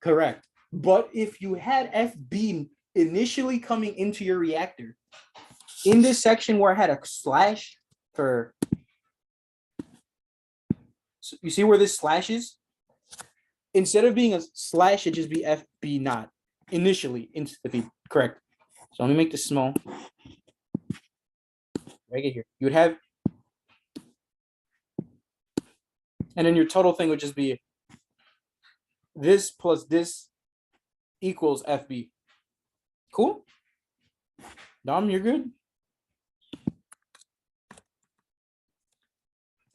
correct. But if you had FB initially coming into your reactor, in this section where I had a slash for, so you see where this slash is? Instead of being a slash, it just be FB naught initially into the B, correct. So let me make this small. Right here. You would have, and then your total thing would just be this plus this equals FB. Cool? Dom, you're good?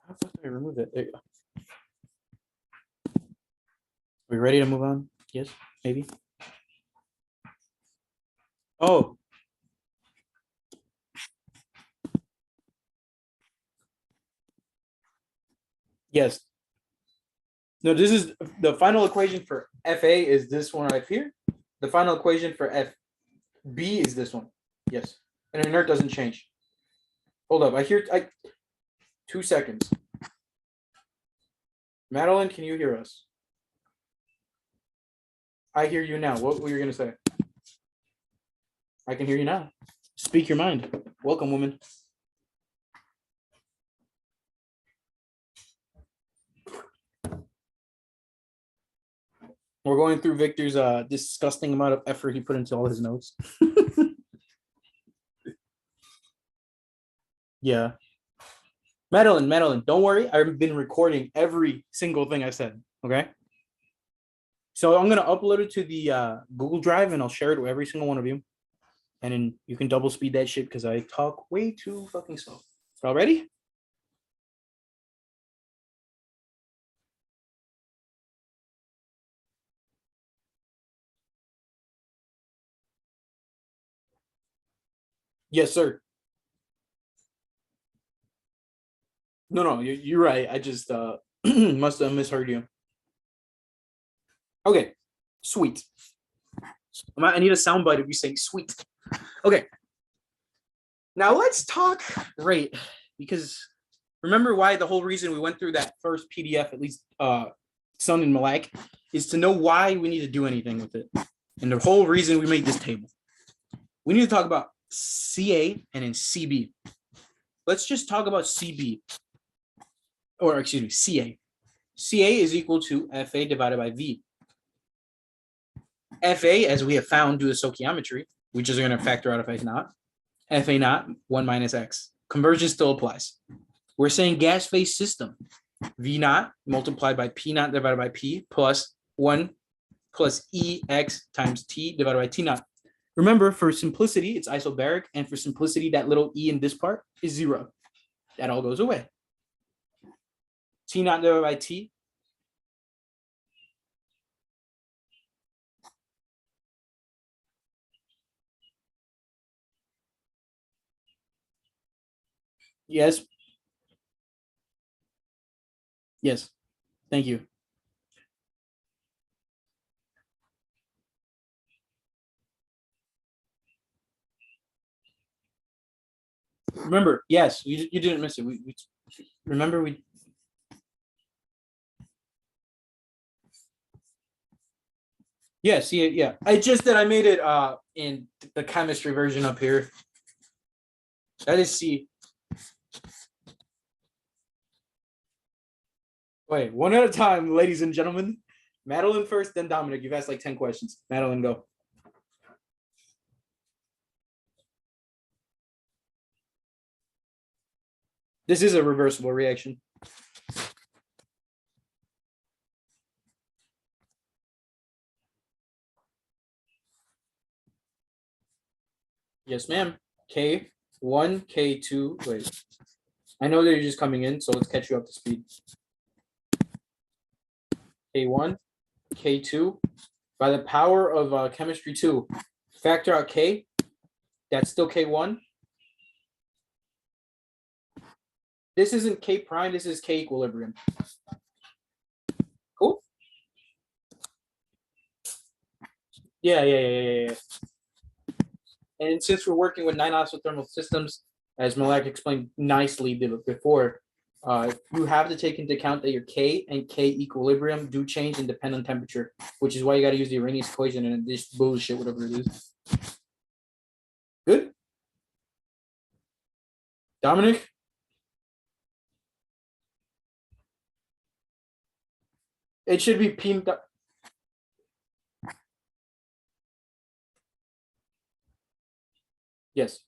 How the fuck do I remove it? There you go. Are we ready to move on? Yes, maybe. Oh, Yes. No, this is the final equation for FA is this one right here. The final equation for FB is this one. Yes. And inert doesn't change. Hold up. 2 seconds. Madeline, can you hear us? I hear you now. What were you going to say? I can hear you now. Speak your mind. Welcome, woman. We're going through Victor's disgusting amount of effort he put into all his notes. Yeah. Madeline, don't worry. I've been recording every single thing I said. Okay. So I'm going to upload it to the Google Drive and I'll share it with every single one of you. And then you can double speed that shit because I talk way too fucking slow. Y'all ready? Yes, sir. No, you're right. I just must have misheard you. Okay, sweet. I need a soundbite of you saying sweet. Okay. Now let's talk rate, because remember why the whole reason we went through that first PDF, at least Sun and Malak, is to know why we need to do anything with it. And the whole reason we made this table. We need to talk about CA and then CB. Let's just talk about CB. Or excuse me, CA. CA is equal to FA divided by V. FA, as we have found due to stoichiometry, which is going to factor out if X naught. FA naught, 1 minus X. Conversion still applies. We're saying gas phase system. V naught multiplied by P naught divided by P plus 1 plus EX times T divided by T naught. Remember, for simplicity, it's isobaric. And for simplicity, that little E in this part is 0. That all goes away. T naught divided by T. Yes. Yes. Thank you. Remember, yes, you didn't miss it. We remember we. Yeah, see it. Yeah, I just that I made it in the chemistry version up here. That is C. Wait, one at a time, ladies and gentlemen. Madeline first, then Dominic. You've asked like 10 questions. Madeline, go. This is a reversible reaction. Yes, ma'am. K1, K2. Wait. I know that you're just coming in, so let's catch you up to speed. K1, K2. By the power of chemistry 2, factor out K. That's still K1. This isn't K prime. This is K equilibrium. Cool. Yeah. And since we're working with 9 isothermal systems, as Malak explained nicely before, you have to take into account that your K and K equilibrium do change and depend on temperature, which is why you got to use the Arrhenius equation and this bullshit, whatever it is. Good. Dominic? It should be P. Yes.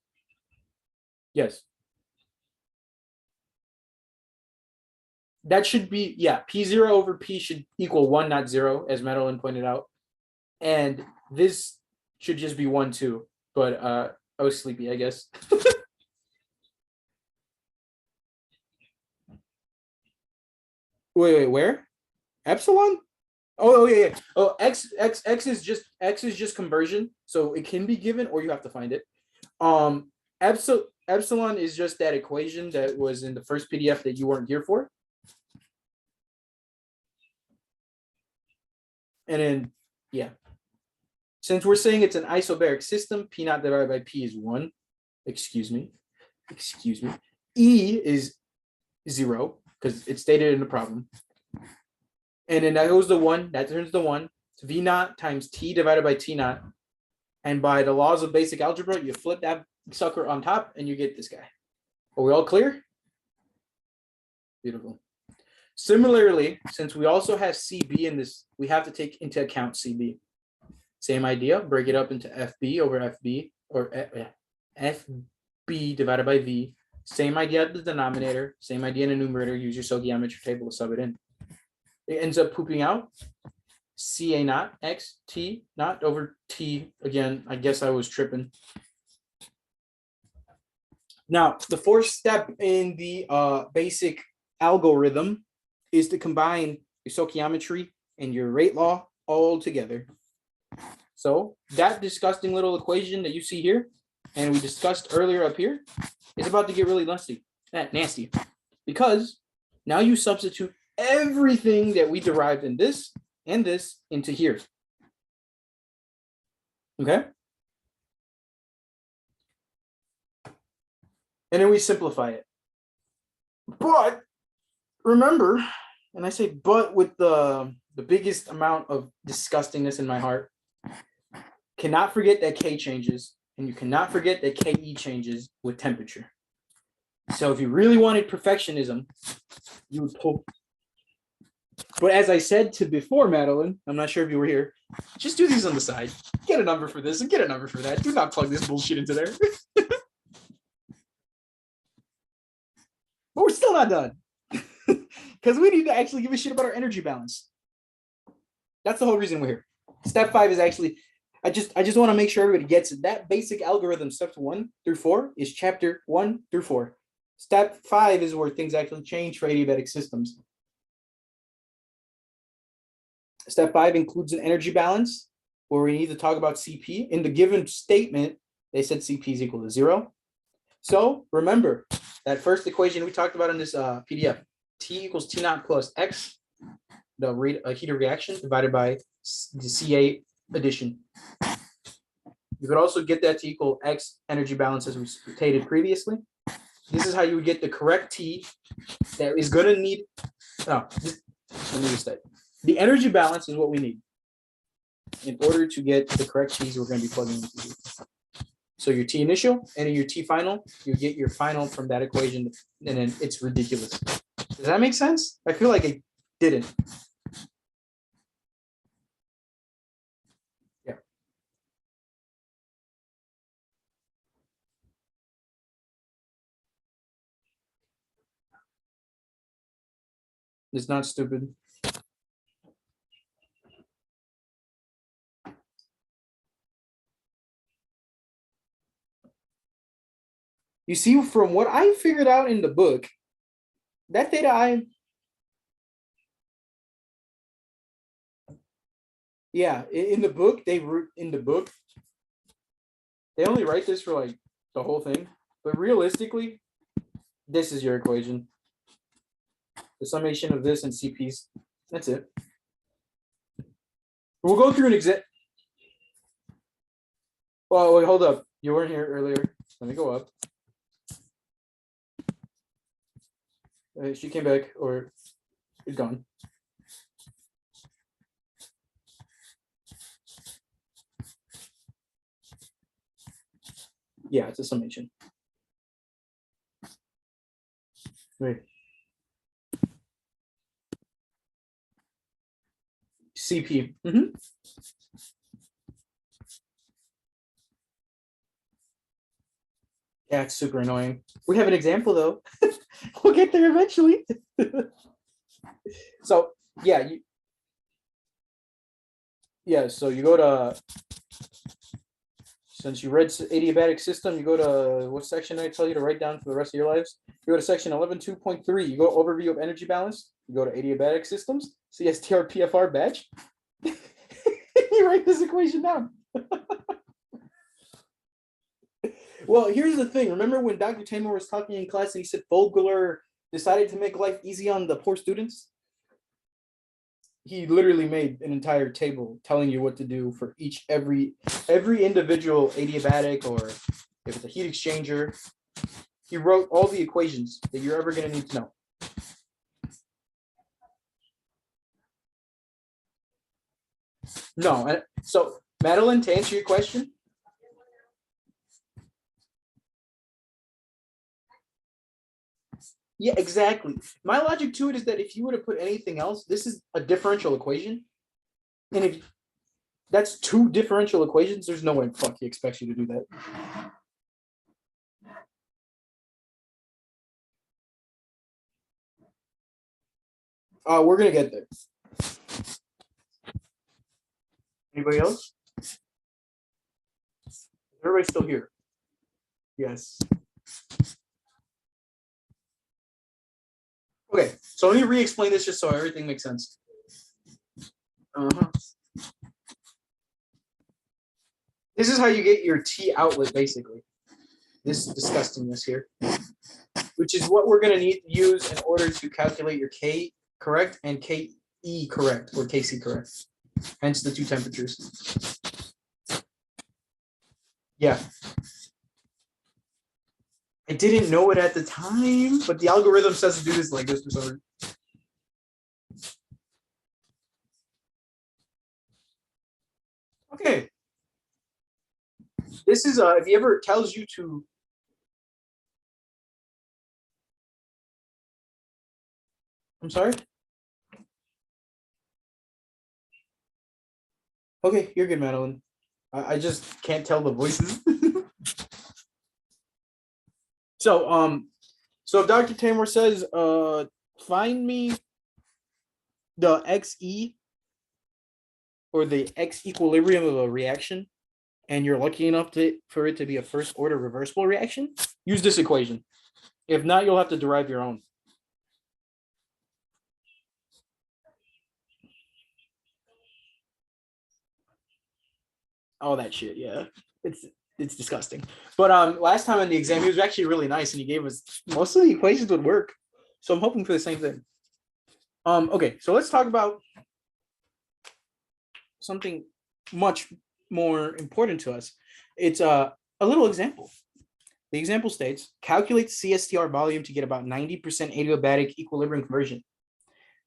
Yes. That should be, yeah, P0 over P should equal 1, not 0, as Madeline pointed out. And this should just be 1, 2. But I was sleepy, I guess. Wait, where? Epsilon? Oh yeah. Oh, X is just conversion, so it can be given or you have to find it. Epsilon is just that equation that was in the first PDF that you weren't here for. And then, yeah. Since we're saying it's an isobaric system, P naught divided by P is 1. Excuse me. E is 0 because it's stated in the problem. And then that goes to 1. That turns to 1. It's V naught times T divided by T naught. And by the laws of basic algebra, you flip that sucker on top and you get this guy. Are we all clear? Beautiful. Similarly, since we also have CB in this, we have to take into account CB. Same idea, break it up into FB over FB, or FB divided by V. Same idea at the denominator, same idea in the numerator. Use your stoichiometry table to sub it in. It ends up pooping out CA naught X T naught over T. Again, I guess I was tripping. Now, the fourth step in the basic algorithm is to combine your stoichiometry and your rate law all together. So that disgusting little equation that you see here, and we discussed earlier up here, is about to get really nasty, because now you substitute everything that we derived in this and this into here. Okay? And then we simplify it. But remember, and I say but with the biggest amount of disgustingness in my heart, cannot forget that K changes, and you cannot forget that KE changes with temperature. So if you really wanted perfectionism, you would pull. But as I said to before, Madeline, I'm not sure if you were here, just do these on the side. Get a number for this and get a number for that. Do not plug this bullshit into there. But we're still not done. Because we need to actually give a shit about our energy balance. That's the whole reason we're here. Step 5 is actually, I just want to make sure everybody gets it. That basic algorithm, steps 1 through 4, is chapter 1 through 4. Step 5 is where things actually change for adiabatic systems. Step 5 includes an energy balance, where we need to talk about CP. In the given statement, they said CP is equal to 0. So remember that first equation we talked about in this PDF, T equals T naught plus X, the rate of heat of reaction divided by the CA addition. You could also get that to equal X energy balance as we stated previously. This is how you would get the correct T that is going to need, let me restate. The energy balance is what we need in order to get the correct T's we're going to be plugging into here. So your T initial and your T final, you get your final from that equation, and then it's ridiculous. Does that make sense? I feel like it didn't. Yeah. It's not stupid. You see, from what I figured out in the book, that theta in the book, they only write this for like the whole thing, but realistically, this is your equation. The summation of this and CP's. That's it. We'll go through an example. Well, wait, hold up. You weren't here earlier. Let me go up. She came back, or is gone. Yeah, it's a summation. Wait. CP. Yeah, it's super annoying. We have an example though. We'll get there eventually. So yeah, so you go to, since you read adiabatic system, you go to what section I tell you to write down for the rest of your lives? You go to section 11.2.3. You go overview of energy balance. You go to adiabatic systems, CSTR PFR batch. You write this equation down. Well, here's the thing. Remember when Dr. Taymor was talking in class and he said Vogler decided to make life easy on the poor students? he literally made an entire table telling you what to do for every individual adiabatic, or if it's a heat exchanger. He wrote all the equations that you're ever going to need to know. No, so Madeline, to answer your question, yeah, exactly. My logic to it is that if you were to put anything else, this is a differential equation, and if that's two differential equations, there's no way fuck he expects you to do that. We're gonna get there. Anybody else? Everybody's still here. Yes. Okay, so let me re-explain this just so everything makes sense. This is how you get your T outlet, basically. This disgustingness here, which is what we're going to need to use in order to calculate your K correct and KE correct, or KC correct. Hence the two temperatures. Yeah. I didn't know it at the time, but the algorithm says to do this like this for some reason. Okay. This is if he ever tells you to. I'm sorry. Okay, you're good, Madeline. I just can't tell the voices. So if Dr. Tamor says, find me the XE or the X equilibrium of a reaction, and you're lucky enough for it to be a first order reversible reaction, use this equation. If not, you'll have to derive your own. All that shit, yeah. It's disgusting. But last time in the exam, he was actually really nice, and he gave us most of the equations would work. So I'm hoping for the same thing. Okay, so let's talk about something much more important to us. It's a little example. The example states, calculate CSTR volume to get about 90% adiabatic equilibrium conversion.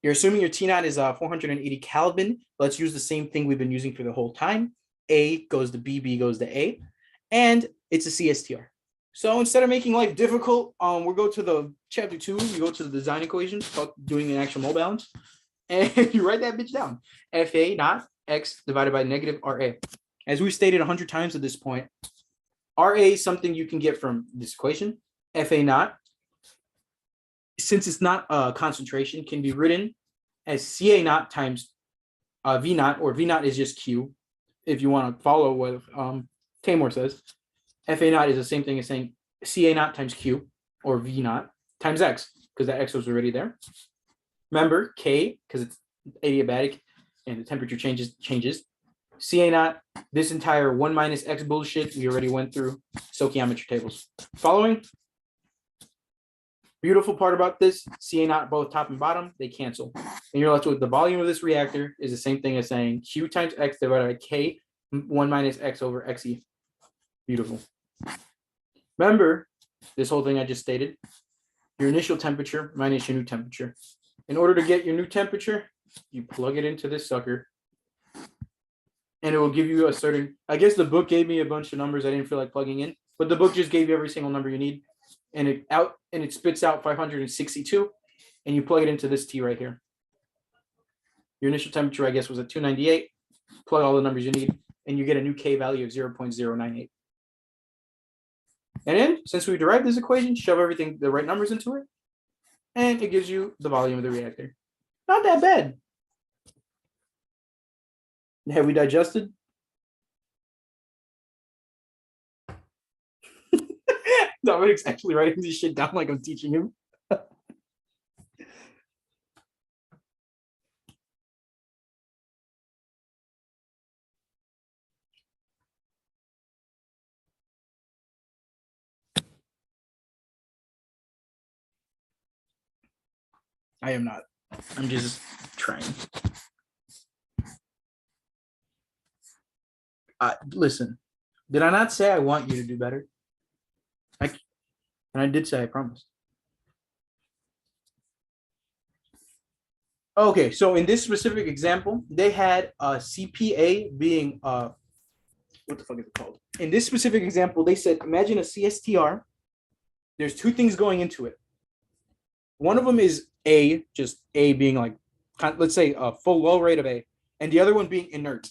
You're assuming your T naught is 480 Kelvin. Let's use the same thing we've been using for the whole time. A goes to B, B goes to A, and it's a CSTR. So instead of making life difficult, we'll go to the chapter 2. You go to the design equation, doing an actual mole balance, and you write that bitch down. FA naught X divided by negative RA. As we've stated 100 times at this point, RA is something you can get from this equation. FA naught, since it's not a concentration, can be written as CA naught times V naught, or V naught is just Q, if you want to follow what Tamor says. FA naught is the same thing as saying CA naught times Q, or V naught, times X, because that X was already there. Remember, K, because it's adiabatic and the temperature changes. CA naught, this entire 1 minus X bullshit we already went through. Stoichiometry tables. Following? Beautiful part about this, CA naught both top and bottom, they cancel. And you're left with the volume of this reactor is the same thing as saying Q times X divided by K 1 minus X over XE. Beautiful. Remember, this whole thing I just stated, your initial temperature minus your new temperature. In order to get your new temperature, you plug it into this sucker, and it will give you a certain, I guess the book gave me a bunch of numbers I didn't feel like plugging in, but the book just gave you every single number you need, and it spits out 562, and you plug it into this T right here. Your initial temperature, I guess, was at 298. Plug all the numbers you need, and you get a new K value of 0.098. And then, since we derived this equation, shove everything, the right numbers into it, and it gives you the volume of the reactor. Not that bad. Have we digested? Dominic's actually writing this shit down like I'm teaching him. I am not. I'm just trying. Listen, did I not say I want you to do better? And I did say I promised. Okay, so in this specific example, they had a CPA being what the fuck is it called? In this specific example, they said imagine a CSTR. There's two things going into it. One of them is A, just A being like, let's say a full low rate of A, and the other one being inert.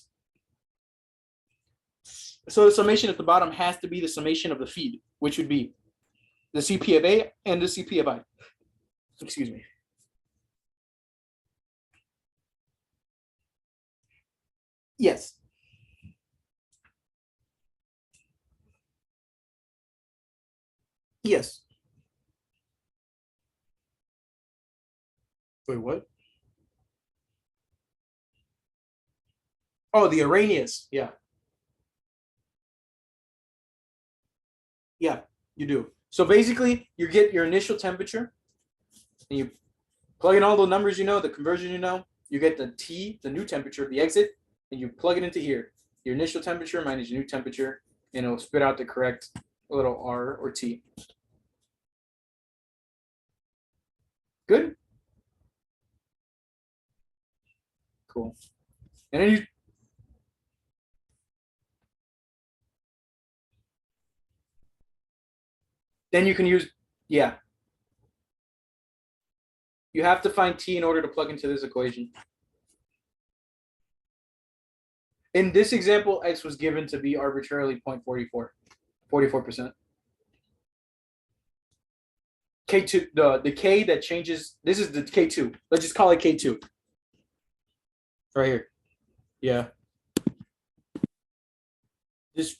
So the summation at the bottom has to be the summation of the feed, which would be the CP of A and the CP of I. Excuse me. Yes. Yes. Wait, what? Oh, the Arrhenius. Yeah. Yeah, you do. So basically, you get your initial temperature, and you plug in all the numbers you know, the conversion you know. You get the T, the new temperature, the exit, and you plug it into here. Your initial temperature minus your new temperature, and it'll spit out the correct little R or T. Good? Cool. And then you can use, yeah, you have to find T in order to plug into this equation. In this example, X was given to be arbitrarily 0.44, 44%. K2, the K that changes, this is the K2. Let's just call it K2. Right here. Yeah. This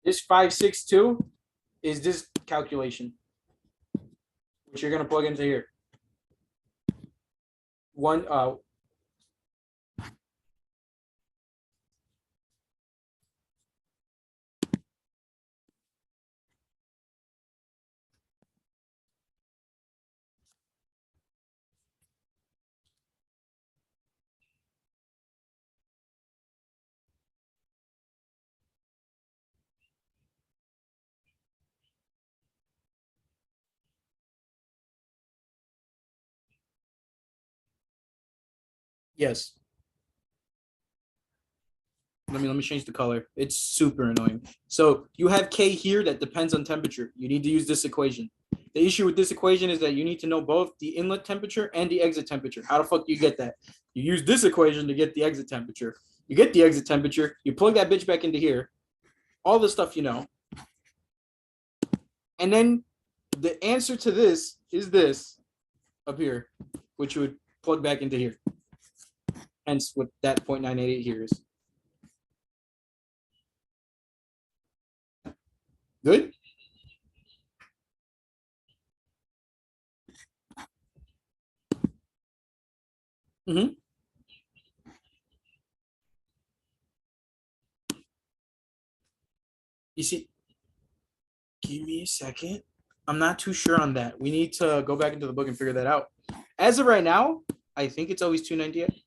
this 562 is this calculation, which you're gonna plug into here. One yes. Let me change the color. It's super annoying. So you have K here that depends on temperature. You need to use this equation. The issue with this equation is that you need to know both the inlet temperature and the exit temperature. How the fuck do you get that? You use this equation to get the exit temperature. You get the exit temperature, you plug that bitch back into here, all the stuff you know. And then the answer to this is this up here, which you would plug back into here. Hence what that 0.988 here is. Good? Mm-hmm. You see, give me a second. I'm not too sure on that. We need to go back into the book and figure that out. As of right now, I think it's always 298.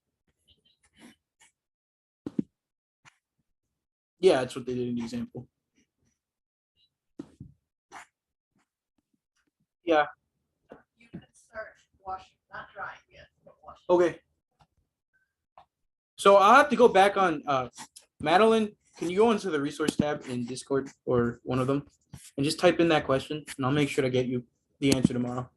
Yeah, that's what they did in the example. Yeah.
You can start washing, not drying yet, but washing.
Okay. So I'll have to go back on Madeline. Can you go into the resource tab in Discord or one of them and just type in that question, and I'll make sure to get you the answer tomorrow.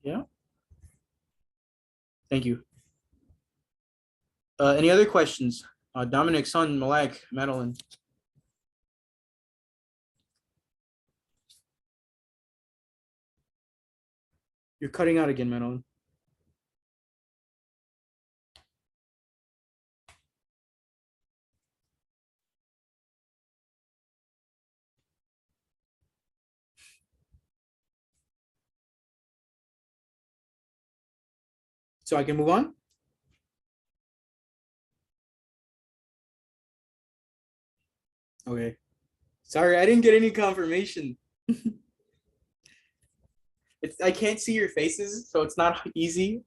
Yeah. Thank you. Any other questions? Dominic, Son, Malak, Madeline. You're cutting out again, Madeline. So I can move on? Okay. Sorry, I didn't get any confirmation. I can't see your faces, so it's not easy.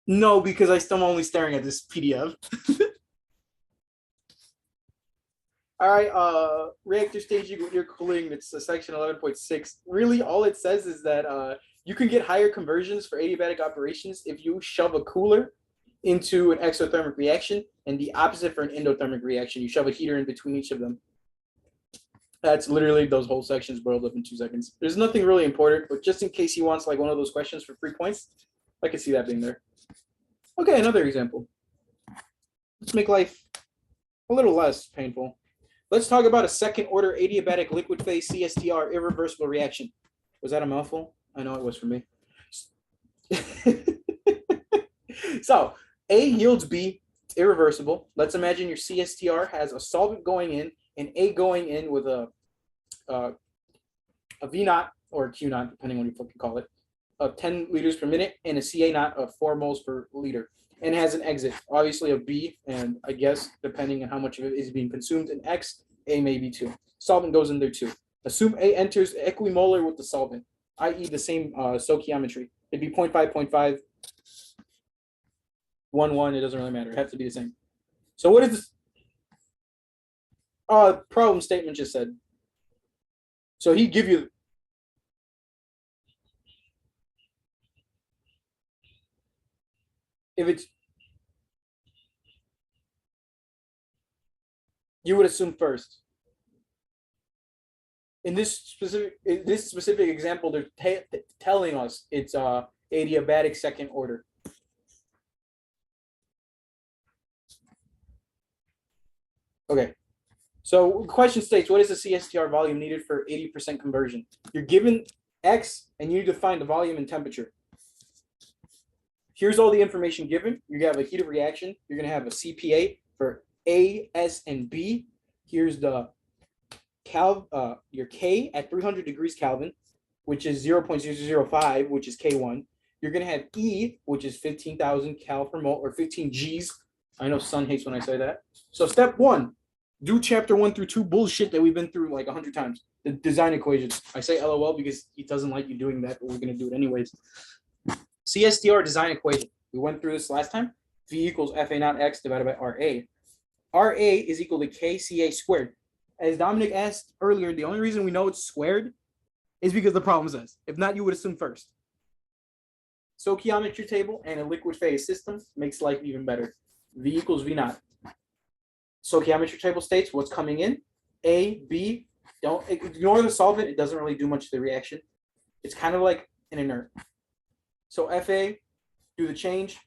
No, because I still am only staring at this PDF. All right, reactor staging with your cooling, it's section 11.6. Really, all it says is that you can get higher conversions for adiabatic operations if you shove a cooler into an exothermic reaction, and the opposite for an endothermic reaction. You shove a heater in between each of them. That's literally those whole sections boiled up in 2 seconds. There's nothing really important, but just in case he wants like one of those questions for 3 points, I can see that being there. Okay, another example. Let's make life a little less painful. Let's talk about a second order adiabatic liquid phase CSTR irreversible reaction. Was that a mouthful? I know it was for me. So A yields B, irreversible. Let's imagine your CSTR has a solvent going in and A going in with a V naught or a Q naught, depending on what you fucking call it, of 10 liters per minute and a CA naught of 4 moles per liter. And has an exit, obviously of B, and I guess depending on how much of it is being consumed in X, A may be 2. Solvent goes in there too. Assume A enters equimolar with the solvent, i.e. the same stoichiometry. It'd be 0.5, 0.5, 1, 1, it doesn't really matter. It has to be the same. So what is this? Problem statement just said. So he'd give you, if it's, you would assume first. In this specific example, they're telling us it's adiabatic second order. Okay. So the question states, what is the CSTR volume needed for 80% conversion? You're given X and you need to find the volume and temperature. Here's all the information given. You're gonna have a heat of reaction. You're gonna have a CPA for A, S, and B. Here's the your K at 300 degrees Kelvin, which is 0.005, which is K1. You're gonna have E, which is 15,000 cal per mole, or 15 Gs. I know Sun hates when I say that. So step 1, do chapter 1 through 2 bullshit that we've been through like 100 times. The design equations. I say LOL because he doesn't like you doing that, but we're gonna do it anyways. CSTR design equation. We went through this last time. V equals FA naught X divided by RA. RA is equal to KCA squared. As Dominic asked earlier, the only reason we know it's squared is because the problem says. If not, you would assume first. Stoichiometry table and a liquid phase system makes life even better. V equals V naught. Stoichiometry table states what's coming in. A, B. Don't ignore the solvent. It doesn't really do much to the reaction. It's kind of like an inert. So FA, do the change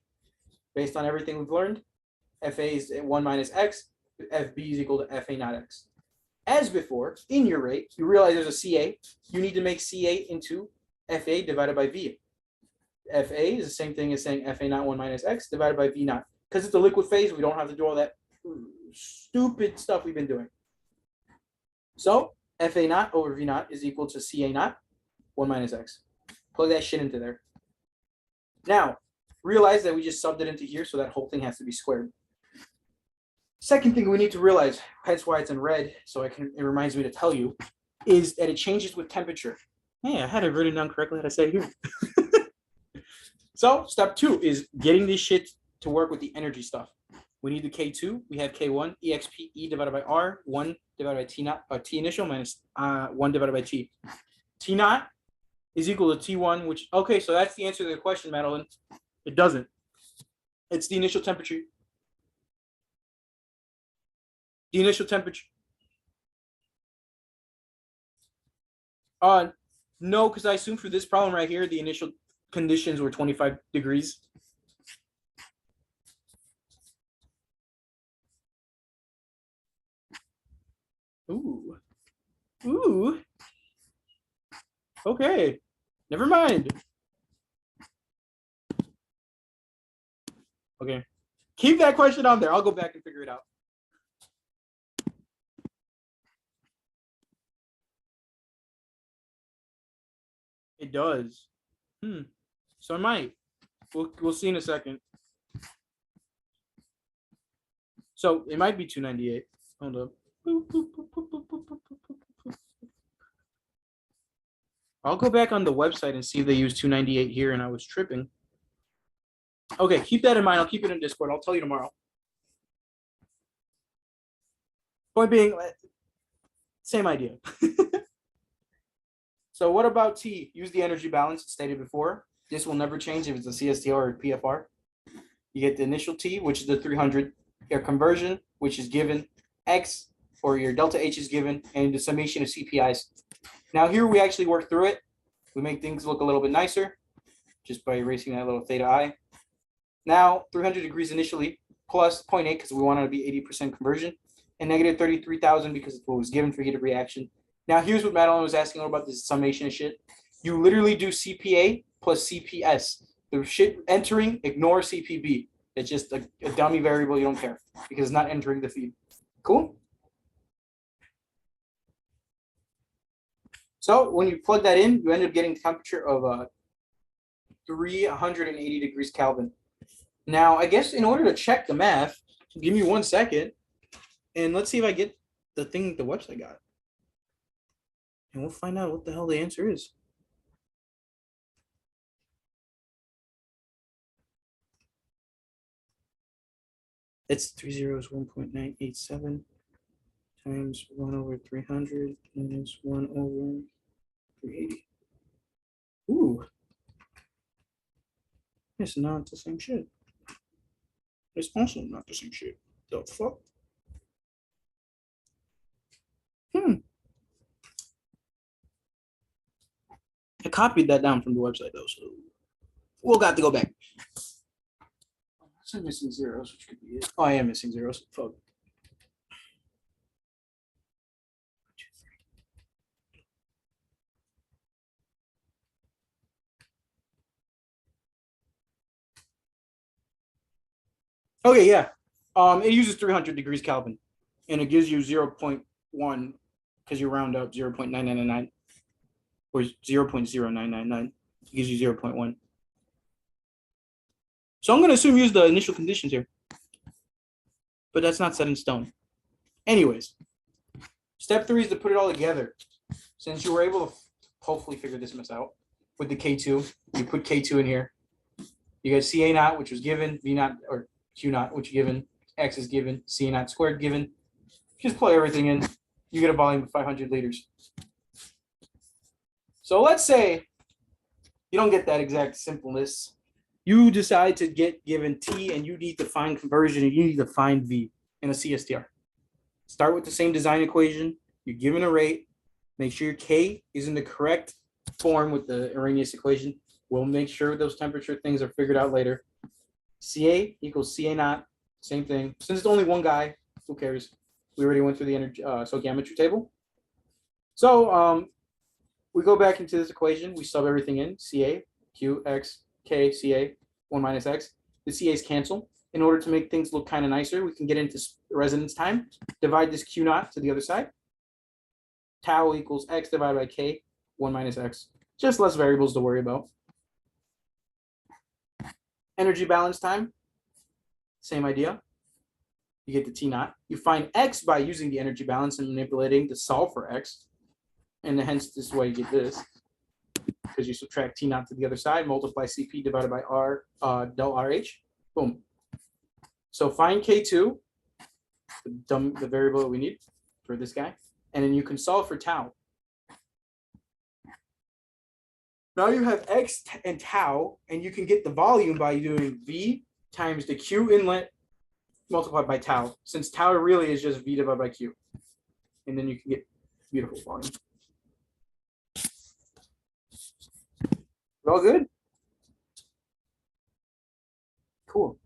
based on everything we've learned. FA is 1 minus X. FB is equal to FA naught X. As before, in your rate, you realize there's a CA. You need to make CA into FA divided by V. FA is the same thing as saying FA naught 1 minus X divided by V naught. Because it's a liquid phase, we don't have to do all that stupid stuff we've been doing. So FA naught over V naught is equal to CA naught 1 minus X. Plug that shit into there. Now, realize that we just subbed it into here, so that whole thing has to be squared. Second thing we need to realize, hence why it's in red, so it reminds me to tell you, is that it changes with temperature. Hey, I had it written down correctly that I say here. So step 2 is getting this shit to work with the energy stuff. We need the K2, we have K1, exp E divided by R, 1 divided by T naught, T initial minus 1 divided by T. T naught is equal to T1, which, okay, so that's the answer to the question, Madeline. It doesn't. It's the initial temperature. The initial temperature. No, because I assume for this problem right here, the initial conditions were 25 degrees. Ooh. Ooh. Okay. Never mind. Okay. Keep that question on there. I'll go back and figure it out. It does. So I might. We'll see in a second. So it might be 298. Hold up. I'll go back on the website and see if they use 298 here and I was tripping. Okay, keep that in mind. I'll keep it in Discord. I'll tell you tomorrow. Point being, same idea. So what about T? Use the energy balance stated before. This will never change if it's a CSTR or PFR. You get the initial T, which is the 300, your conversion, which is given, X, or your delta H is given, and the summation of CPIs. Now here we actually work through it. We make things look a little bit nicer just by erasing that little theta I. Now 300 degrees initially, plus 0.8 because we wanted to be 80% conversion, and negative 33,000 because it's what was given for heat of reaction. Now here's what Madeline was asking about this summation of shit. You literally do CPA plus CPS. The shit entering, ignore CPB. It's just a dummy variable, you don't care because it's not entering the feed. Cool? So when you plug that in, you end up getting temperature of 380 degrees Kelvin. Now, I guess in order to check the math, give me 1 second, and let's see if I get the thing the website got. And we'll find out what the hell the answer is. It's 3 zeros, 1.987 times 1 over 300 minus 1 over 380. Ooh. It's not the same shit. It's also not the same shit. The fuck? I copied that down from the website though, so we'll got to go back. So I'm missing zeros, which could be it. Oh, I am missing zeros. Fuck. Okay, yeah. It uses 300 degrees Kelvin, and it gives you 0.1 because you round up 0.9999 or 0.0999. It gives you 0.1. So I'm going to assume use the initial conditions here, but that's not set in stone. Anyways, step 3 is to put it all together. Since you were able to hopefully figure this mess out with the K2, you put K2 in here. You get CA naught, which was given, V naught or Q naught, which is given, X is given, C naught squared given. Just plug everything in. You get a volume of 500 liters. So let's say you don't get that exact simpleness. You decide to get given T and you need to find conversion and you need to find V in a CSTR. Start with the same design equation. You're given a rate. Make sure your K is in the correct form with the Arrhenius equation. We'll make sure those temperature things are figured out later. CA equals CA naught, same thing. Since it's only one guy, who cares? We already went through the energy stoichiometry table. So we go back into this equation. We sub everything in. CA, Q, X, K, CA, 1 minus X. The CA's cancel. In order to make things look kind of nicer, we can get into resonance time. Divide this Q naught to the other side. Tau equals X divided by K, 1 minus X. Just less variables to worry about. Energy balance time, same idea. You get the T naught. You find X by using the energy balance and manipulating to solve for X. And hence this is why you get this. Because you subtract T naught to the other side, multiply CP divided by R del RH. Boom. So find K2, the variable that we need for this guy. And then you can solve for tau. Now you have X and tau, and you can get the volume by doing V times the Q inlet multiplied by tau, since tau really is just V divided by Q. And then you can get beautiful volume. All good? Cool.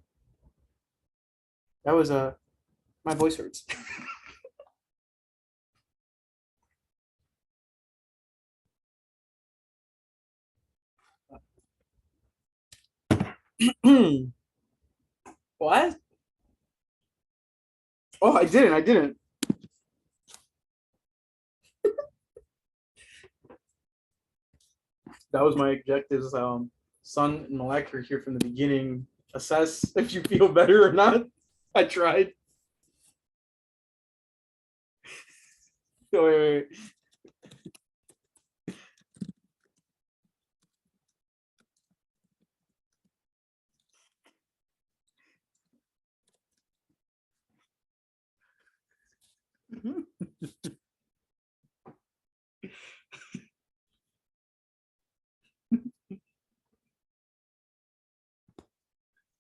That was my voice hurts. What? Oh, I didn't. That was my objectives. Sun and Malek are here from the beginning. Assess if you feel better or not. I tried. Wait.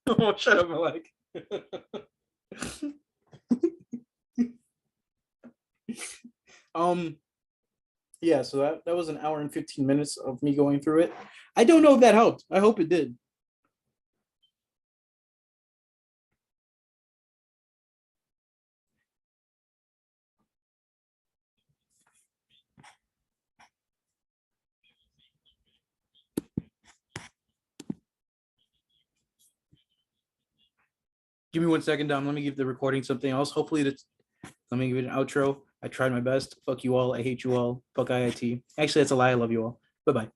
Oh, shut up, Malik. um, yeah, so that was an hour and 15 minutes of me going through it. I don't know if that helped. I hope it did. Give me 1 second, Dom. Let me give the recording something else. Hopefully, let me give it an outro. I tried my best. Fuck you all. I hate you all. Fuck IIT. Actually, that's a lie. I love you all. Bye bye.